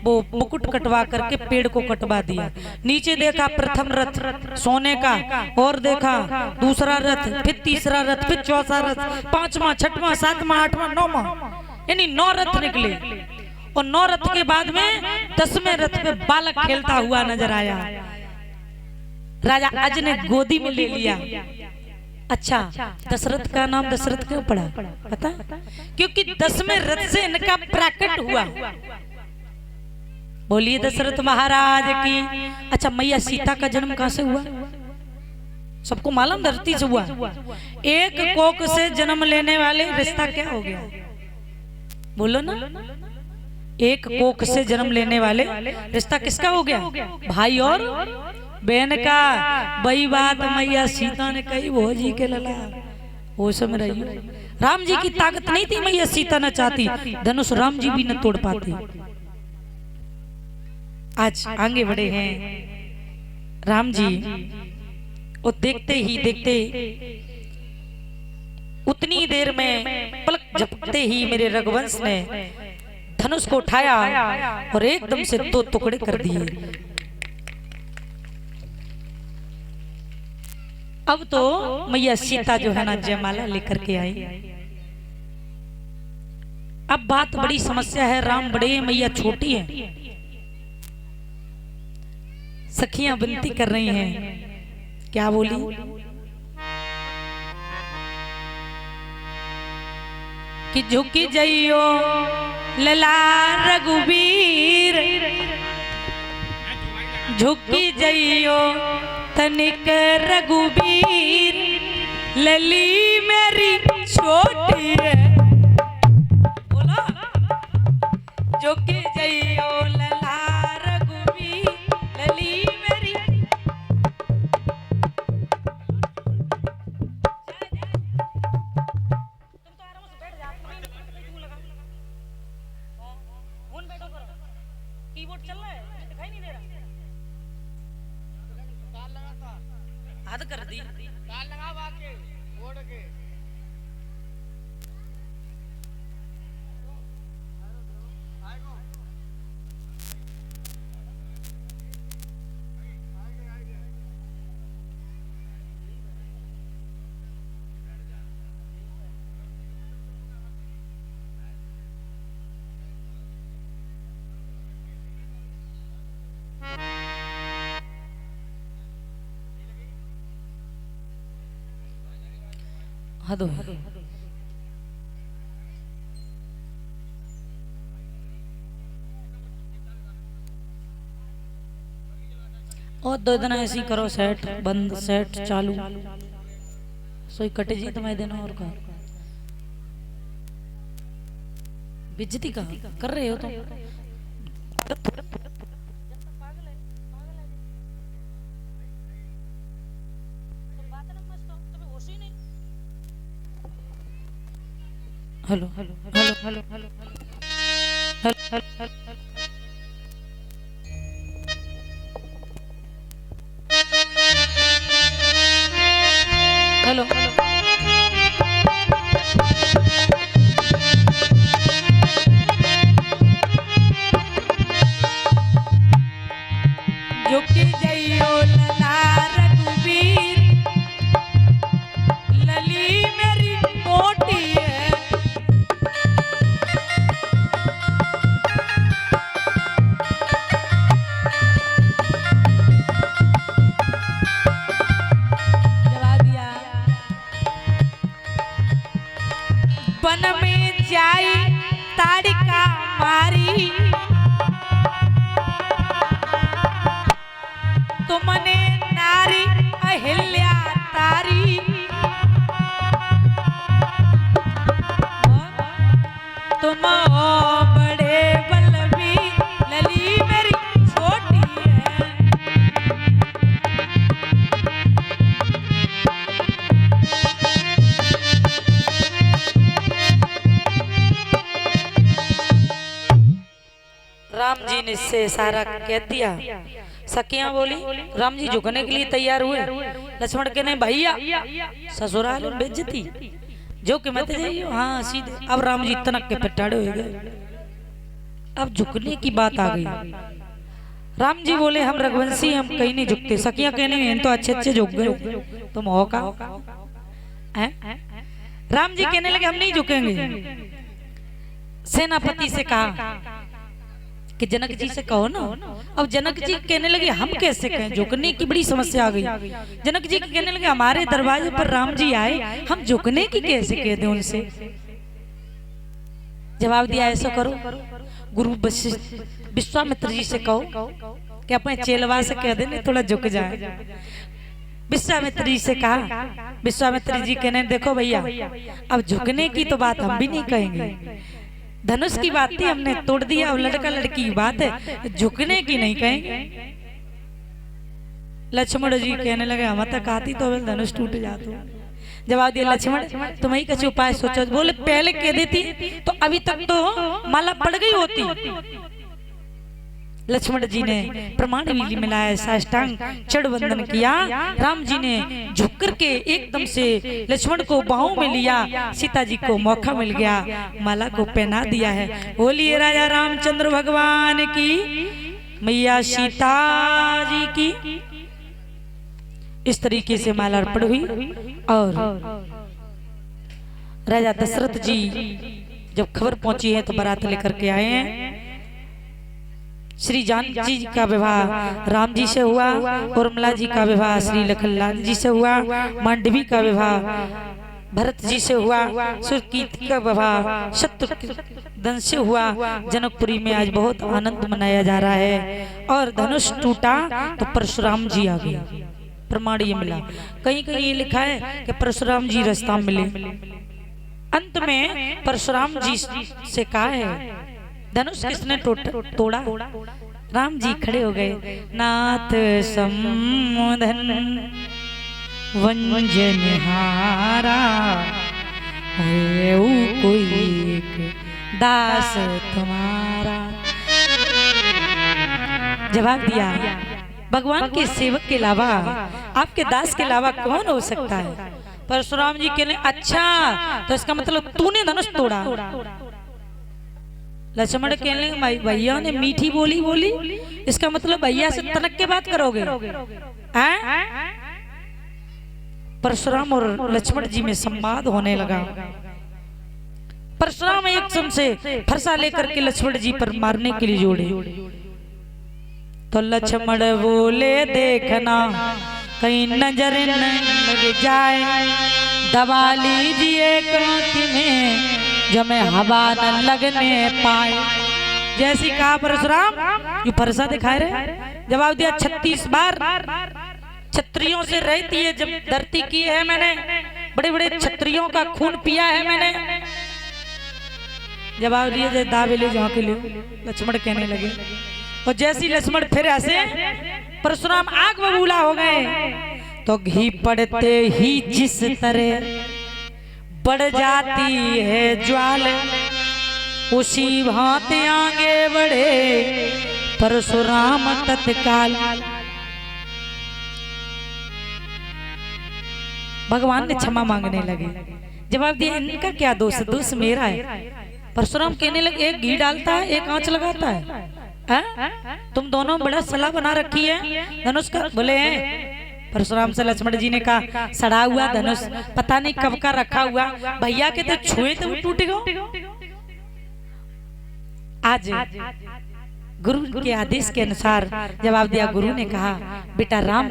वो मुकुट कटवा करके पेड़ को कटवा दिया। नीचे देखा प्रथम रथ सोने का, और देखा दूसरा रथ, फिर तीसरा रथ, फिर चौथा रथ, 5वां 6वां 7वां 8वां 9वां, यानी 9 रथ निकले। और 9 रथ के बाद में 10वें रथ पे बालक खेलता हुआ नजर आया। राजा अज ने गोदी में ले लिया। अच्छा, दशरथ का नाम दशरथ क्यों पड़ा पता? क्योंकि 10वें रथ से इनका प्राकट हुआ। बोलिए दशरथ महाराज की। अच्छा, मैया सीता का जन्म कहां से हुआ? सबको मालूम, धरती से हुआ। एक कोख से जन्म लेने वाले रिश्ता क्या हो गया? बोलो ना। एक कोख से जन्म लेने वाले रिश्ता किसका हो गया? भाई और बहन का। वही बात मैया सीता ने कही, भौजी के लला वो समय रही। राम जी की ताकत नहीं थी, मैया सीता न चाहती, धनुष राम जी भी न तोड़ पाते। आज आगे बढ़े हैं राम जी, वो देखते ही देखते उतनी देर में पलक झपकते ही मेरे रघुवंश ने धनुष को उठाया और एकदम से 2 टुकड़े कर दिए। अब तो मैया सीता जो है ना जयमाला लेकर के आई। अब बात बड़ी समस्या है, राम बड़े हैं, मैया छोटी है। सखियां विनती कर रही हैं, क्या बोली? कि झुकी जइयो लला रघुवीर, झुकी जइयो तनिक रघुवीर, लली मेरी छोटी है। बोलो, झुकी जइयो लला रघुवीर, लली मेरी। कीबोर्ड चल रहा है, मुझे दिखाई नहीं दे रहा। हद कर दी। ताल लगा वाके बोर्ड के। हदो और 2 दिन ऐसी करो, सेट बंद सेट चालू, सोई कटे जी तुम्हारे दिन और का बेइज्जती का कर रहे हो तुम। Hello hello hello hello hello hello hello. Hello झुकी जइयो लला रघुवीर, लली मेरी मोटी है। जवाब दिया वन में जाई ताड़िका मारी, तुमने नारी अहिल्या तारी, तुम बड़े बलवी, लली मेरी छोटी है। राम जी ने इससे सारा कह दिया। सखियां बोली राम जी झुकने के लिए तैयार हुए। लक्ष्मण कहने भैया ससुराल में बेइज्जती जो कि मत जाइयो। हाँ सीधे। अब राम जी तनक के पटाड़े हो गए। अब झुकने की बात आ गई। राम जी बोले हम रघुवंशी हम कहीं नहीं झुकते। सखियां कहने हैं तो अच्छे अच्छे झुक गए, तुम हो का? राम जी कहने लगे हम नहीं झुकेंगे। सेनापति से कहा कि जनक जी से कहो ना। अब जनक जी कहने लगे हम कैसे कहें, झुकने की बड़ी समस्या आ गई। जनक जी कहने लगे हमारे दरवाजे पर राम जी आए, हम झुकने की कैसे कह दें उनसे। जवाब दिया ऐसा करो गुरु विश्वामित्र जी से कहो कि अपने चेलवा से कह देने थोड़ा झुक जाए। विश्वामित्र जी से कहा। विश्वामित्र जी कहने देखो भैया अब झुकने की तो बात हम भी नहीं कहेंगे, धनुष की बात थी हमने तोड़ दिया। अब लड़का लड़की की बात है, झुकने की नहीं कहेंगे। लक्ष्मण जी कहने लगे हम तक आती तो धनुष टूट जाता। जवाब दिया लक्ष्मण तुम ही कुछ उपाय सोचो। बोले पहले कह देती तो अभी तक तो माला पड़ गई होती। लक्ष्मण जी ने प्रमाण भी मिलाया, साष्टांग चढ़ वंदन किया। राम जी ने झुक करके एकदम से लक्ष्मण को बाहों में लिया। सीता जी को मौका मिल गया, माला को पहना दिया है। बोलिए राजा रामचंद्र भगवान की, मैया सीता जी की। इस तरीके से माला अर्पण हुई। और राजा दशरथ जी जब खबर पहुंची है तो बारात लेकर के आए हैं। श्री जानकी जी का विवाह राम जी से हुआ, उर्मिला जी का विवाह श्री लखनलाल जी से हुआ, मांडवी का विवाह भरत जी से हुआ, सुकीर्ति का विवाह शत्रुघ्न से हुआ। जनकपुरी में आज बहुत आनंद मनाया जा रहा है। और धनुष टूटा तो परशुराम जी आ गए। प्रमाण ये मिला। कहीं कहीं ये लिखा है कि परशुराम जी रास्ता मिले। अंत में परशुराम जी से कहा है धनुष किसने तोड़ा? राम जी खड़े हो गए। नाथ समधन वंजनहारा कोई एक दास तुम्हारा। जवाब दिया भगवान के सेवक के अलावा आपके दास के अलावा कौन हो सकता है? परशुराम जी कहने अच्छा तो इसका मतलब तूने धनुष तोड़ा। लक्ष्मण कहने लगे भैया ने मीठी बोली बोली, इसका मतलब भैया से तनक के बात करोगे? परशुराम और लक्ष्मण जी में संवाद होने लगा। परशुराम एक सम से फरसा लेकर के लक्ष्मण जी पर मारने के लिए जोड़े। तो लक्ष्मण बोले देखना कहीं नजर न लग जाए, दबा लीजिए कांटी में जमे हवा न लगने पाए। जैसी कहा परशुराम ये फरसा दिखाए रहे। जवाब दिया 36 बार क्षत्रियों से रहती है जब धरती की है मैंने, बड़े बड़े क्षत्रियों का खून पिया है मैंने। जवाब दिया दावे ले जाओ के लिए। लक्ष्मण कहने लगे और जैसी लक्ष्मण फिर ऐसे परशुराम आग बबूला हो गए। तो घी पड़ते ही जिस तरह बढ़ जाती है ज्वाल, उसी भांति आगे बढ़े परशुराम तत्काल। भगवान ने क्षमा मांगने लगे। जवाब दिया इनका क्या दोष है, दोष मेरा है। परशुराम कहने लगे एक घी डालता है एक आंच लगाता है, तुम दोनों बड़ा सलाह बना रखी है धनुष का। बोले हैं परशुराम से लक्ष्मण जी ने कहा सड़ा हुआ धनुष पता नहीं कब का रखा हुआ, भैया के तो छुए तो वो टूट गया। आज गुरु के आदेश के अनुसार जवाब दिया। गुरु ने कहा बेटा राम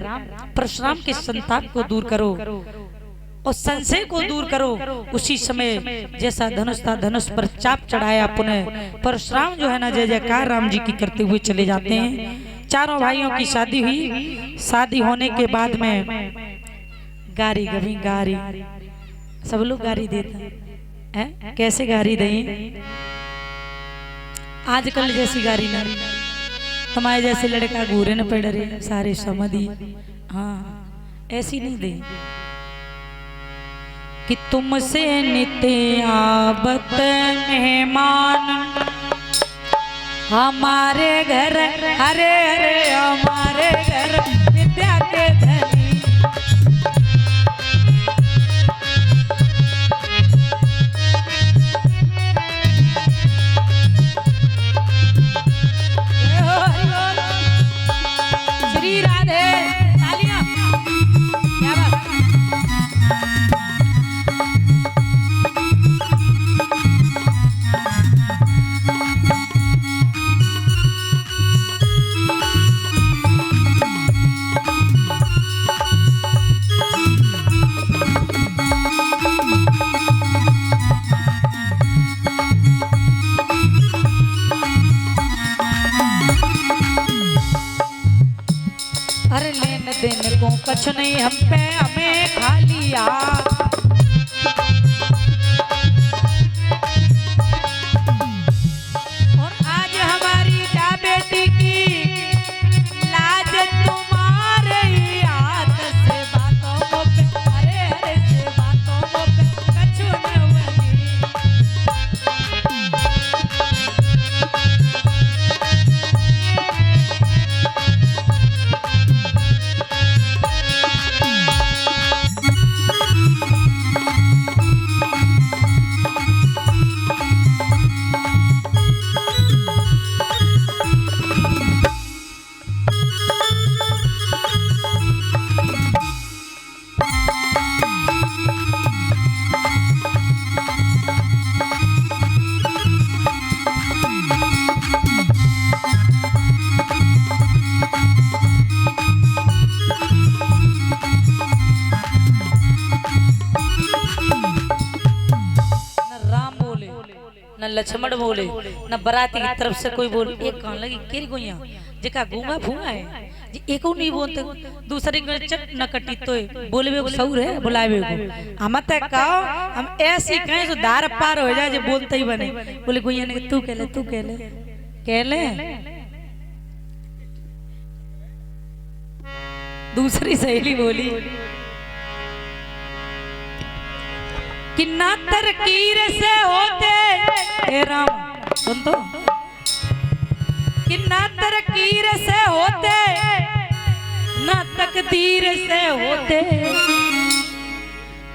परशुराम के संताप को दूर करो और संशय को दूर करो। उसी समय जैसा धनुष था धनुष पर चाप चढ़ाया, पुनः परशुराम जो है ना जय जयकार राम जी की करते हुए चले जाते हैं। चारों भाइयों की शादी हुई। शादी होने के बाद में गारी गभी गारी सब लोग गारी देते हैं। कैसे गारी दें? आजकल जैसी गारी ना, हमारे जैसे लड़का घूरे न पड़ रहे सारे समझी, हाँ ऐसी नहीं दे कि तुमसे नित्य आबत मेहमान हमारे घर, अरे अरे हमारे घर विद्या के धनी। श्री राधे तालियां, क्या बात। अरे लेन देन को कुछ नहीं हम पे हमें खा लिया। और आज हमारी क्या बेटी की लाज तुम्हारे ही हाथ से बातों पे, अरे अरे से बातों पे कछु न बनी। न लक्ष्मण बोले न बराती की तरफ से कोई बोले। एक कहने लगी केरी गोइया जेका गूंगा भूंगा है जी एको नहीं बोलते, दूसरे को चट न कटी तो बोले वे सऊर है बुलावे को। हम त कहो हम ऐसी कहें तो दार पार हो जाए जो बोलते ही बने। बोले गोइया ने तू कह ले तू कह ले कह ले। दूसरी सहेली बोली कि ना तरकीर से होते, हे राम सुन तो, कि ना तरकीर से होते ना तकदीर से होते,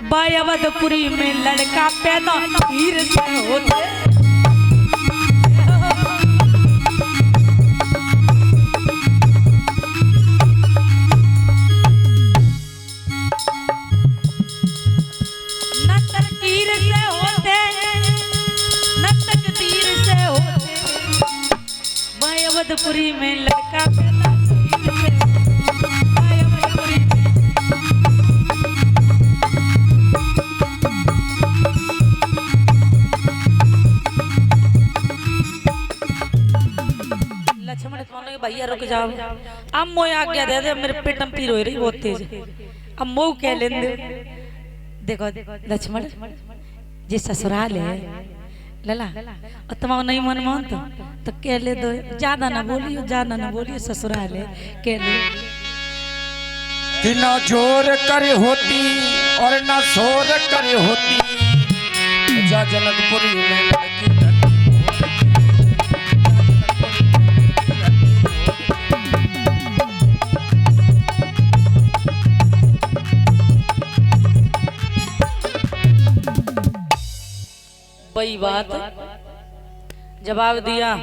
बायवदपुरी में लड़का पैदा हीर से होते। अवधपुरी में लड़का पैदा लक्ष्मण कहने भैया रुक जाओ, अब मोह आज्ञा दे दे, मेरे पेट में पीर हो रही बहुत तेज। अब मोह कह लेंगे देखो लक्ष्मण जी ससुराल है लला और तुम्हारा नहीं मन मानता तो कह ले दो, ज्यादा ना बोलियो ज्यादा ना बोलियो ससुराल है कह ले। कि ना जोर करे होती और ना शोर करे होती, जा जनकपुरी में लड़की वही बात जवाब दिया।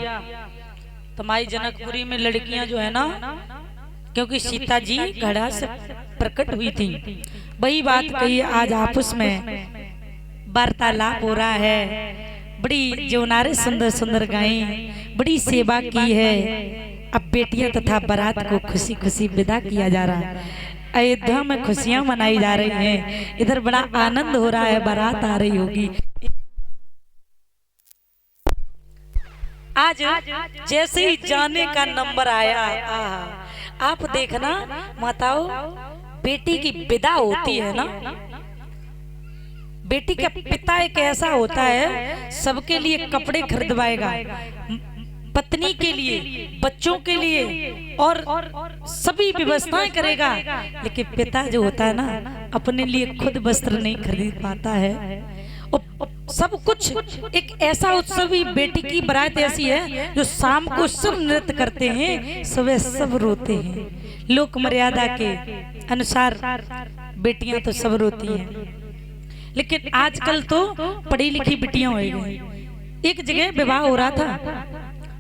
तो माई जनकपुरी में लड़कियां जो है ना, क्योंकि सीता जी घड़ा से प्रकट हुई थी, वही बात कही। आज आपस में वार्तालाप हो रहा है, बड़ी जौनारे सुंदर सुंदर गायें, बड़ी सेवा की है। अब बेटियां तथा बारात को खुशी खुशी विदा किया जा रहा है। अयोध्या में खुशियां मनाई जा रही हैं, इधर बड़ा आनंद हो रहा है, बारात आ रही होगी। आज जैसे ही जाने का नंबर आया, आप देखना माताओं, बेटी की विदा होती है ना, बेटी का पिता एक ऐसा होता है, सबके लिए कपड़े खरीदवाएगा, पत्नी के लिए, बच्चों के लिए और सभी व्यवस्थाएं करेगा। लेकिन पिता जो होता है ना, अपने लिए खुद वस्त्र नहीं खरीद पाता है। और सब कुछ एक ऐसा उत्सव, बेटी की बारात ऐसी है जो शाम को सब नृत्य करते हैं, सुबह सब रोते हैं। लोक मर्यादा के अनुसार बेटियां तो सब रोती हैं, लेकिन आजकल तो पढ़ी लिखी बेटियां हो गई। एक जगह विवाह हो रहा था,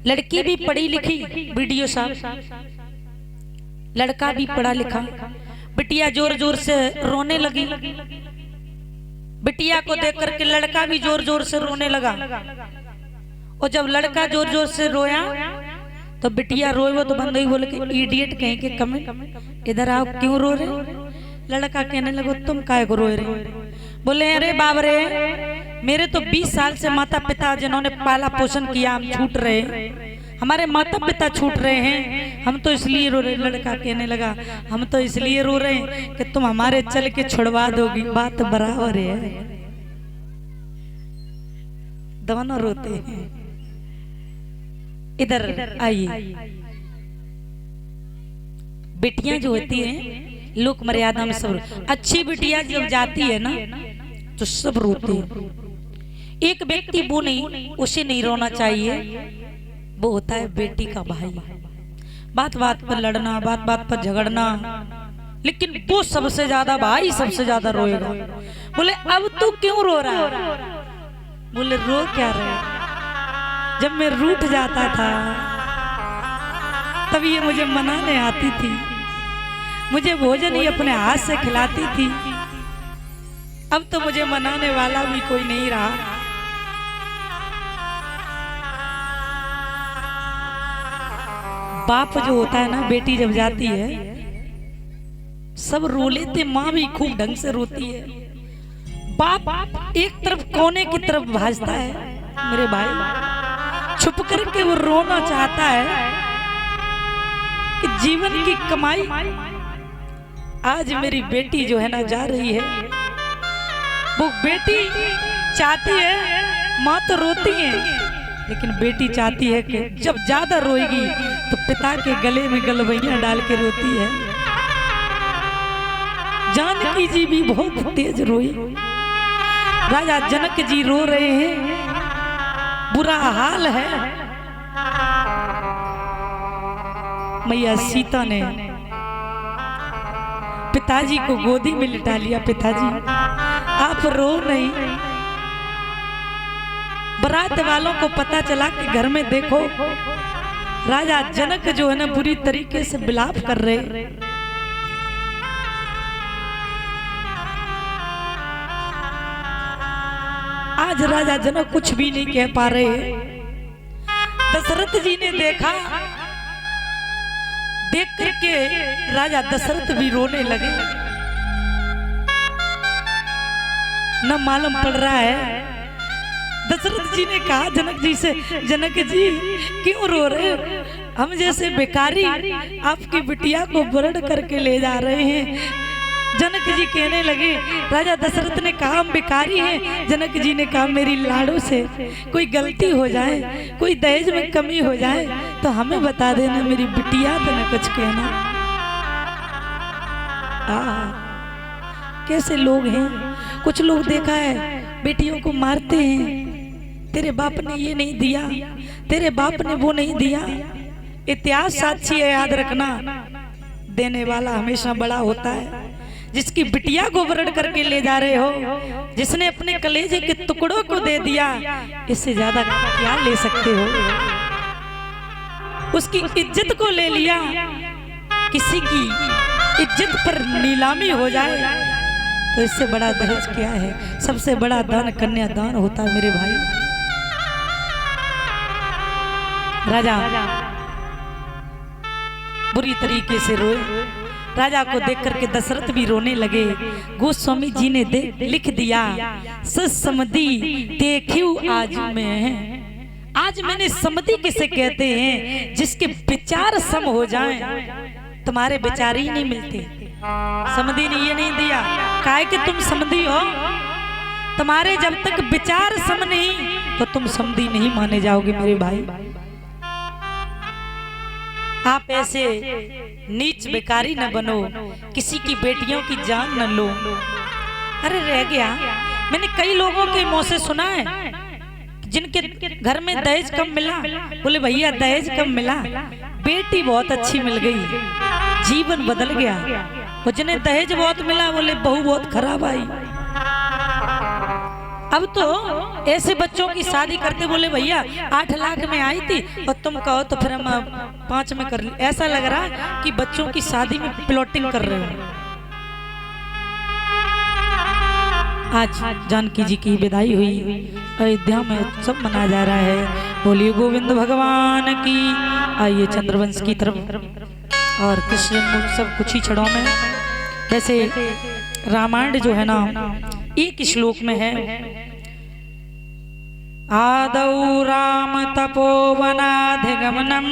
लड़की भी पढ़ी लिखी, वीडियो साहब, लड़का भी पढ़ा लिखा। बिटिया जोर जोर से रोने लगी। बिटिया को देख करके लड़का भी जोर जोर से रोने लगा। और जब लड़का जोर जोर से रोया तो बिटिया रोए वो तो बंद हुई, बोले कि इडियट कहीं के कमेंट, इधर आओ, क्यों रो रहे। लड़का कहने लगो तुम काहे को रोए रहे। बोले अरे बाप रे, मेरे तो 20 साल से माता पिता जिन्होंने पाला पोषण किया, हम छूट रहे, हमारे माता पिता छूट रहे हैं, हम तो इसलिए रो रहे। लड़का कहने लगा हम तो इसलिए रो रहे हैं कि तुम हमारे चल के छुड़वा दोगी। बात बराबर है, दोनों रोते हैं। इधर आइए, बेटियां जो होती हैं लोक मर्यादा में सब, अच्छी बेटियां जब जाती है ना तो सब रोते हैं। एक व्यक्ति वो नहीं, उसे नहीं रोना चाहिए, वो होता है बेटी का भाई। बात बात पर लड़ना, बात बात पर झगड़ना, लेकिन वो सबसे ज्यादा, भाई सबसे ज्यादा रोएगा। बोले अब तू क्यों रो रहा है। बोले रो क्या रहे, जब मैं रूठ जाता था तब ये मुझे मनाने आती थी, मुझे भोजन ही अपने हाथ से खिलाती थी। अब तो मुझे मनाने वाला भी कोई नहीं रहा। बाप जो होता है ना, बेटी जब जाती है सब रो लेते, माँ भी खूब ढंग से रोती है। बाप एक तरफ कोने की तरफ भाजता है, मेरे भाई छुप करके वो रोना चाहता है कि जीवन की कमाई आज मेरी बेटी जो है ना जा रही है। वो बेटी चाहती है, माँ तो रोती है, लेकिन बेटी चाहती है कि जब ज्यादा रोएगी तो पिता के गले में गलवैया डाल के रोती है। जानकी जी भी बहुत तेज रोई, राजा जनक जी रो रहे हैं, बुरा हाल है। मैया सीता ने पिताजी को गोदी में लिटा लिया। पिताजी आप रो नहीं। बारात वालों को पता चला कि घर में देखो राजा जनक जो है ना बुरी तरीके से विलाप कर रहे। आज राजा जनक कुछ भी नहीं कह पा रहे। दशरथ जी ने देखा, देख करके राजा दशरथ भी रोने लगे। न मालूम पड़ रहा है। दशरथ जी ने कहा जनक जी से, जनक जी क्यों रो रहे हो, हम जैसे भिखारी आपकी बिटिया को बरड़ करके ले जा रहे हैं। जनक जी कहने लगे, राजा दशरथ ने कहा हम भिखारी हैं। जनक जी ने कहा मेरी लाड़ो से कोई गलती हो जाए, कोई दहेज में कमी हो जाए तो हमें बता देना, मेरी बिटिया तो न कुछ कहना। कैसे लोग हैं, कुछ लोग देखा है बेटियों को मारते हैं, तेरे बाप ने ये नहीं दिया, तेरे बाप ने वो नहीं दिया। इतिहास साक्षी है, याद रखना, देने वाला हमेशा बड़ा होता है। जिसकी बिटिया को वरण करके ले जा रहे हो, जिसने अपने कलेजे के टुकड़ों को दे दिया, इससे ज्यादा क्या ले सकते हो? उसकी इज्जत को ले लिया। किसी की इज्जत पर नीलामी हो जाए तो इससे बड़ा दहेज क्या है? सबसे बड़ा दान कन्यादान होता है मेरे भाई। राजा बुरी तरीके से रोए। राजा को देख करके दशरथ भी रोने लगे। गोस्वामी जी ने लिख दिया, समधि देखियो आज मैं। आज मैंने समधि किसे कहते हैं? जिसके विचार सम हो जाएं। तुम्हारे विचार ही नहीं मिलते। समधि ने ये नहीं दिया, काहे कि तुम समधि हो। तुम्हारे जब तक विचार सम नहीं तो तुम समधि नहीं माने जाओगे मेरे भाई। आप ऐसे नीच बेकारी न बनो, किसी की बेटियों की जान न लो। अरे रह गया, मैंने कई लोगों के मुंह से सुना है जिनके घर में दहेज कम मिला, बोले भैया दहेज कम मिला, बेटी बहुत अच्छी मिल गई, जीवन बदल गया। और जिन्हें दहेज बहुत मिला बोले बहू बहुत खराब आई। अब तो ऐसे बच्चों की शादी करते, बोले भैया 8 लाख में आई थी और तुम कहो तो फिर हम 5 में कर ली। ऐसा लग रहा कि बच्चों की शादी में प्लॉटिंग कर रहे हो। आज जानकी जी की विदाई हुई, अयोध्या में उत्सव मनाया जा रहा है। बोलिए गोविंद भगवान की। आइए चंद्रवंश की तरफ। और कृष्ण उत्सव कुछ ही क्षणों में। वैसे रामायण जो है ना, एक श्लोक में है, आदौ राम तपोवनाधिगमनम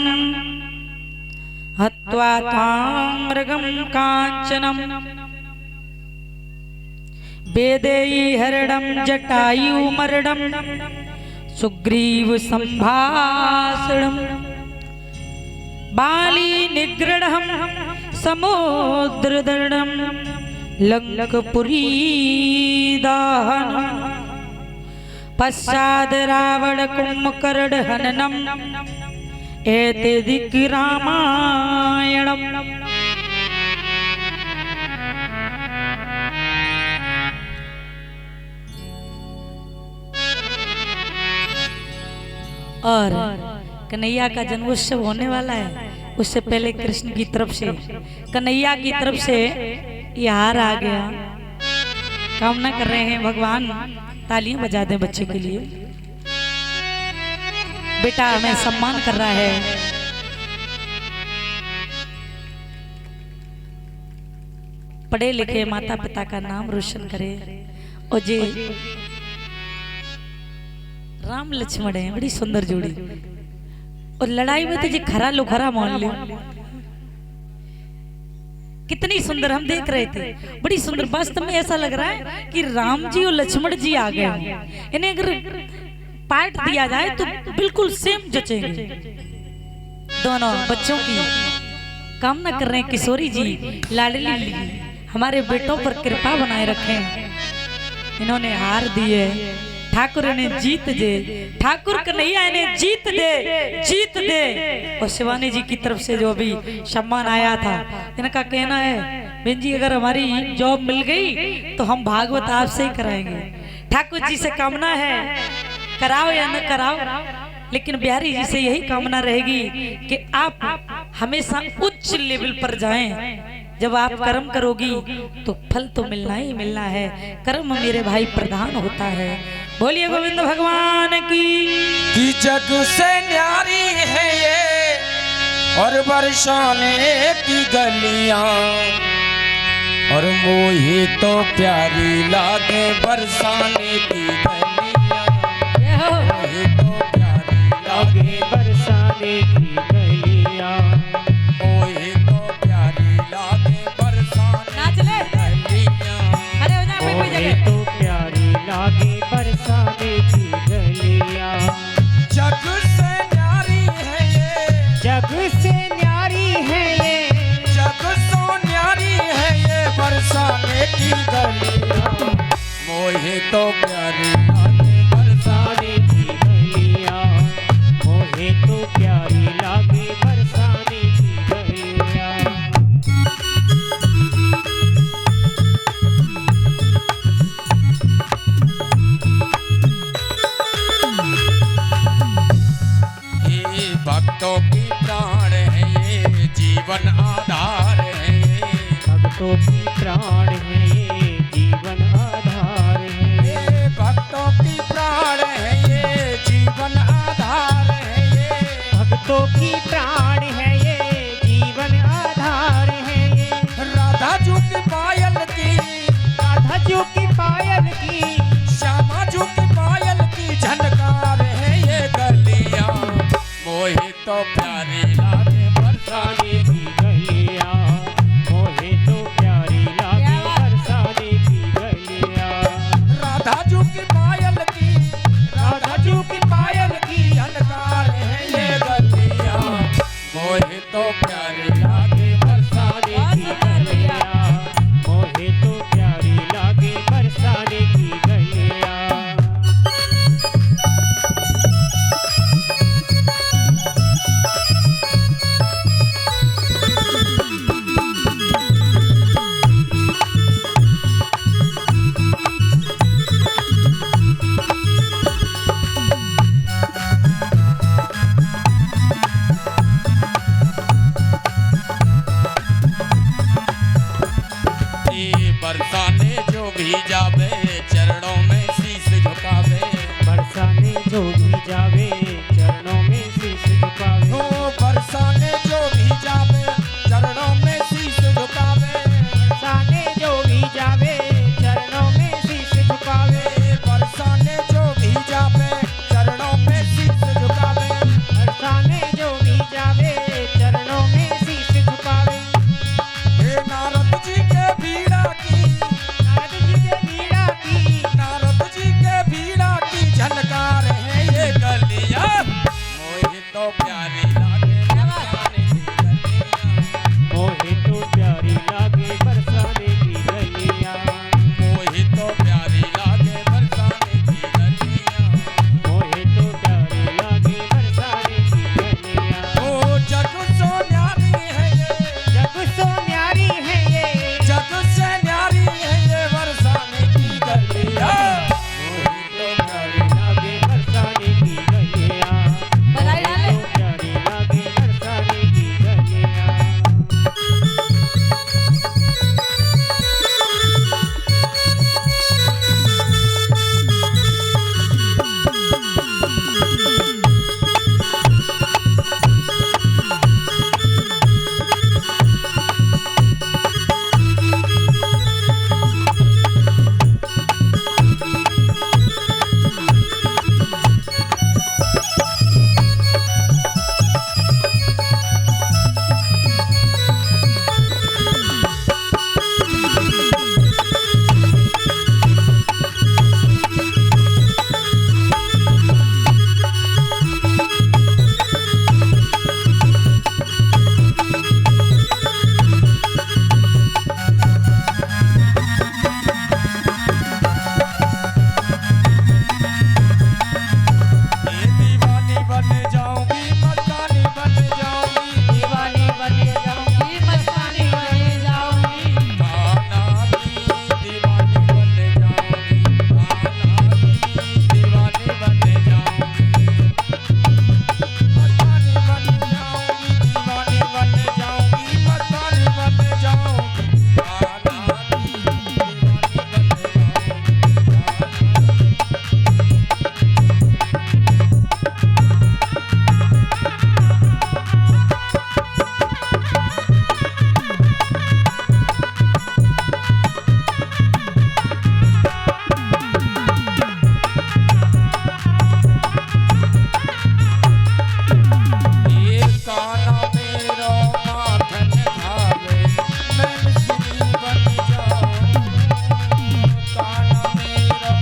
हत्वा त्वां मृगं कांचनम वेदेयी हरणं जटायुमर्णं सुग्रीव संभाषणं बाली निग्रहं समुद्रदर्णं लंकपुरी दाहनं पश्चाद रावण कुंभकर्ण हननम एतदिक रामायणम। और कन्हैया का जन्मोत्सव होने वाला है। उससे पहले कृष्ण की तरफ से, कन्हैया की तरफ से ये हार आ गया। कामना कर रहे हैं भगवान तालियां बजा दें बच्चे के लिए। बेटा हमें सम्मान कर रहा है। पढ़े लिखे माता पिता का नाम रोशन करे। और जे राम लक्ष्मण है, बड़ी सुंदर जोड़ी। और लड़ाई में तो जी खरा लो खरा मान लो, कितनी सुंदर हम देख रहे थे, बड़ी सुंदर। वास्तव में ऐसा लग रहा है कि राम जी और लक्ष्मण जी आ गए। इन्हें अगर पार्ट दिया जाए तो बिल्कुल सेम जचेंगे। दोनों बच्चों की कामना कर रहे हैं किशोरी जी, लाडली हमारे बेटों पर कृपा बनाए रखें। इन्होंने हार दी है, ठाकुर ने जीत दे, ठाकुर कन्हैया ने जीत दे, जीत दे। और शिवानी जी की तरफ से जो अभी सम्मान आया था, इनका कहना है बहन जी अगर हमारी जॉब मिल गई तो हम भागवत आपसे ही कराएंगे। ठाकुर जी से कामना है, कराओ या न कराओ, लेकिन बिहारी जी से यही कामना रहेगी कि आप हमेशा उच्च लेवल पर जाएं। जब आप कर्म करोगी तो फल तो मिलना ही मिलना है। कर्म मेरे भाई प्रधान होता है। बोलिए गोविंद भगवान की। जग से न्यारी है ये और बरसाने की गलियां, और मोही तो प्यारी लागे बरसाने की गलियां, मोही तो प्यारी लागे बरसाने की गलियां, मोही तो प्यारी लागे बरसाने की गलियां, मोही तो प्यारी लागे बरसाने की गलियां। जग से न्यारी है ये, जग से न्यारी है ये, जग सो न्यारी है ये बरसाने की गलियां, मोहे तो प्यारी लागे बरसाने की गलियां, मोहे तो प्यारी लागे बरसाने की गलियां। प्राण है ये जीवन आधार है। ये भक्तों की प्राण है ये जीवन आधार है ये। भक्तों की प्राण है ये जीवन आधार है ये। राधा जू की पायल की, राधा जू की पायल की, श्यामा जू की पायल की झनकार है ये गलियां। मोहे तो प्यारी लागे बरसाने की गलियां, मोहे तो प्यारी लागे बरसाने की गलियां। राधा जू की पायल की, राधा जू की पायल की झनकार है ये गलियां। मोहे तो प्यारी लागे बरसाने की गलियां, मोहे तो प्यारी लागे बरसाने की गलियां। बरसाने जो भी जावे चरणों में शीश झुकावे। बरसाने जो भी जावे चरणों में शीश झुकावे। हो बरसाने जो भी जावे चरणों में शीश झुकावे। बरसाने जो भी जावे चरणों में शीश झुकावे। बरसाने जो भी जावे चरणों में शीश झुकावे। बरसाने जो भी जावे चरणों में शीश झुकावे। हे नारद जी के बीड़ा की, नारद जी के बीड़ा की, नारद जी के बीड़ा की झनकार है ये गलियां। मोहे तो प्यारी लागे बरसाने की गलियां। मोहे तो प्यारी लागे बरसाने की गलियां। मोहे तो प्यारी लागे बरसाने की गलियां। मोहे तो प्यारी लागे बरसाने की गलियां। ओ जग सो न्यारी है ये, जग सो न्यारी है ये, जग से न्यारी है ये बरसाने की गलियां। मोहे तो प्यारी लागे बरसाने की गलियां। बधाई डाले। तो प्यारी लागे बरसाने की गलियां। ये दीवानी बन जाऊंगी मस्तानी बन जाऊंगी। दीवानी बने जाऊंगी मस्तानी बने जाऊंगी। कान्हा की दीवानी बन जाऊंगी। कान्हा की दीवानी बन जाऊंगी। मस्तानी बन जाऊंगी, दीवानी बन जाऊंगी, मस्तानी बन जाऊंगी। कान्हा की दीवानी बन जाऊंगी। ये कान्हा मेरो माखन खावे, मैं मिश्री बन जाऊं। कान्हा मेरो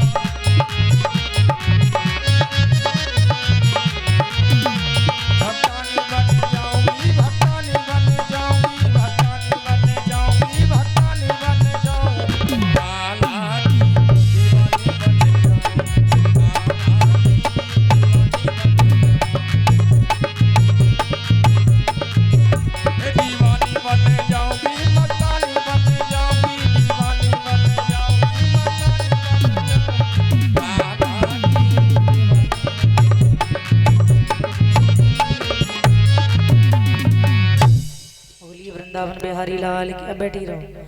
भक्तानी बन जाऊंगी, भक्तानी बन जाऊंगी, भक्तानी बन जाऊंगी, भक्तानी बन जाऊंगी। कान्हा की दीवानी बन जाऊंगी। कान्हा की दीवानी बन जाऊंगी। दीवानी बन जाऊंगी, मस्तानी बन जाऊंगी, दीवानी बन जाऊंगी, मस्तानी बन जाऊंगी। बोलिए वृंदावन बिहारी लाल की। अब बैठी रहो।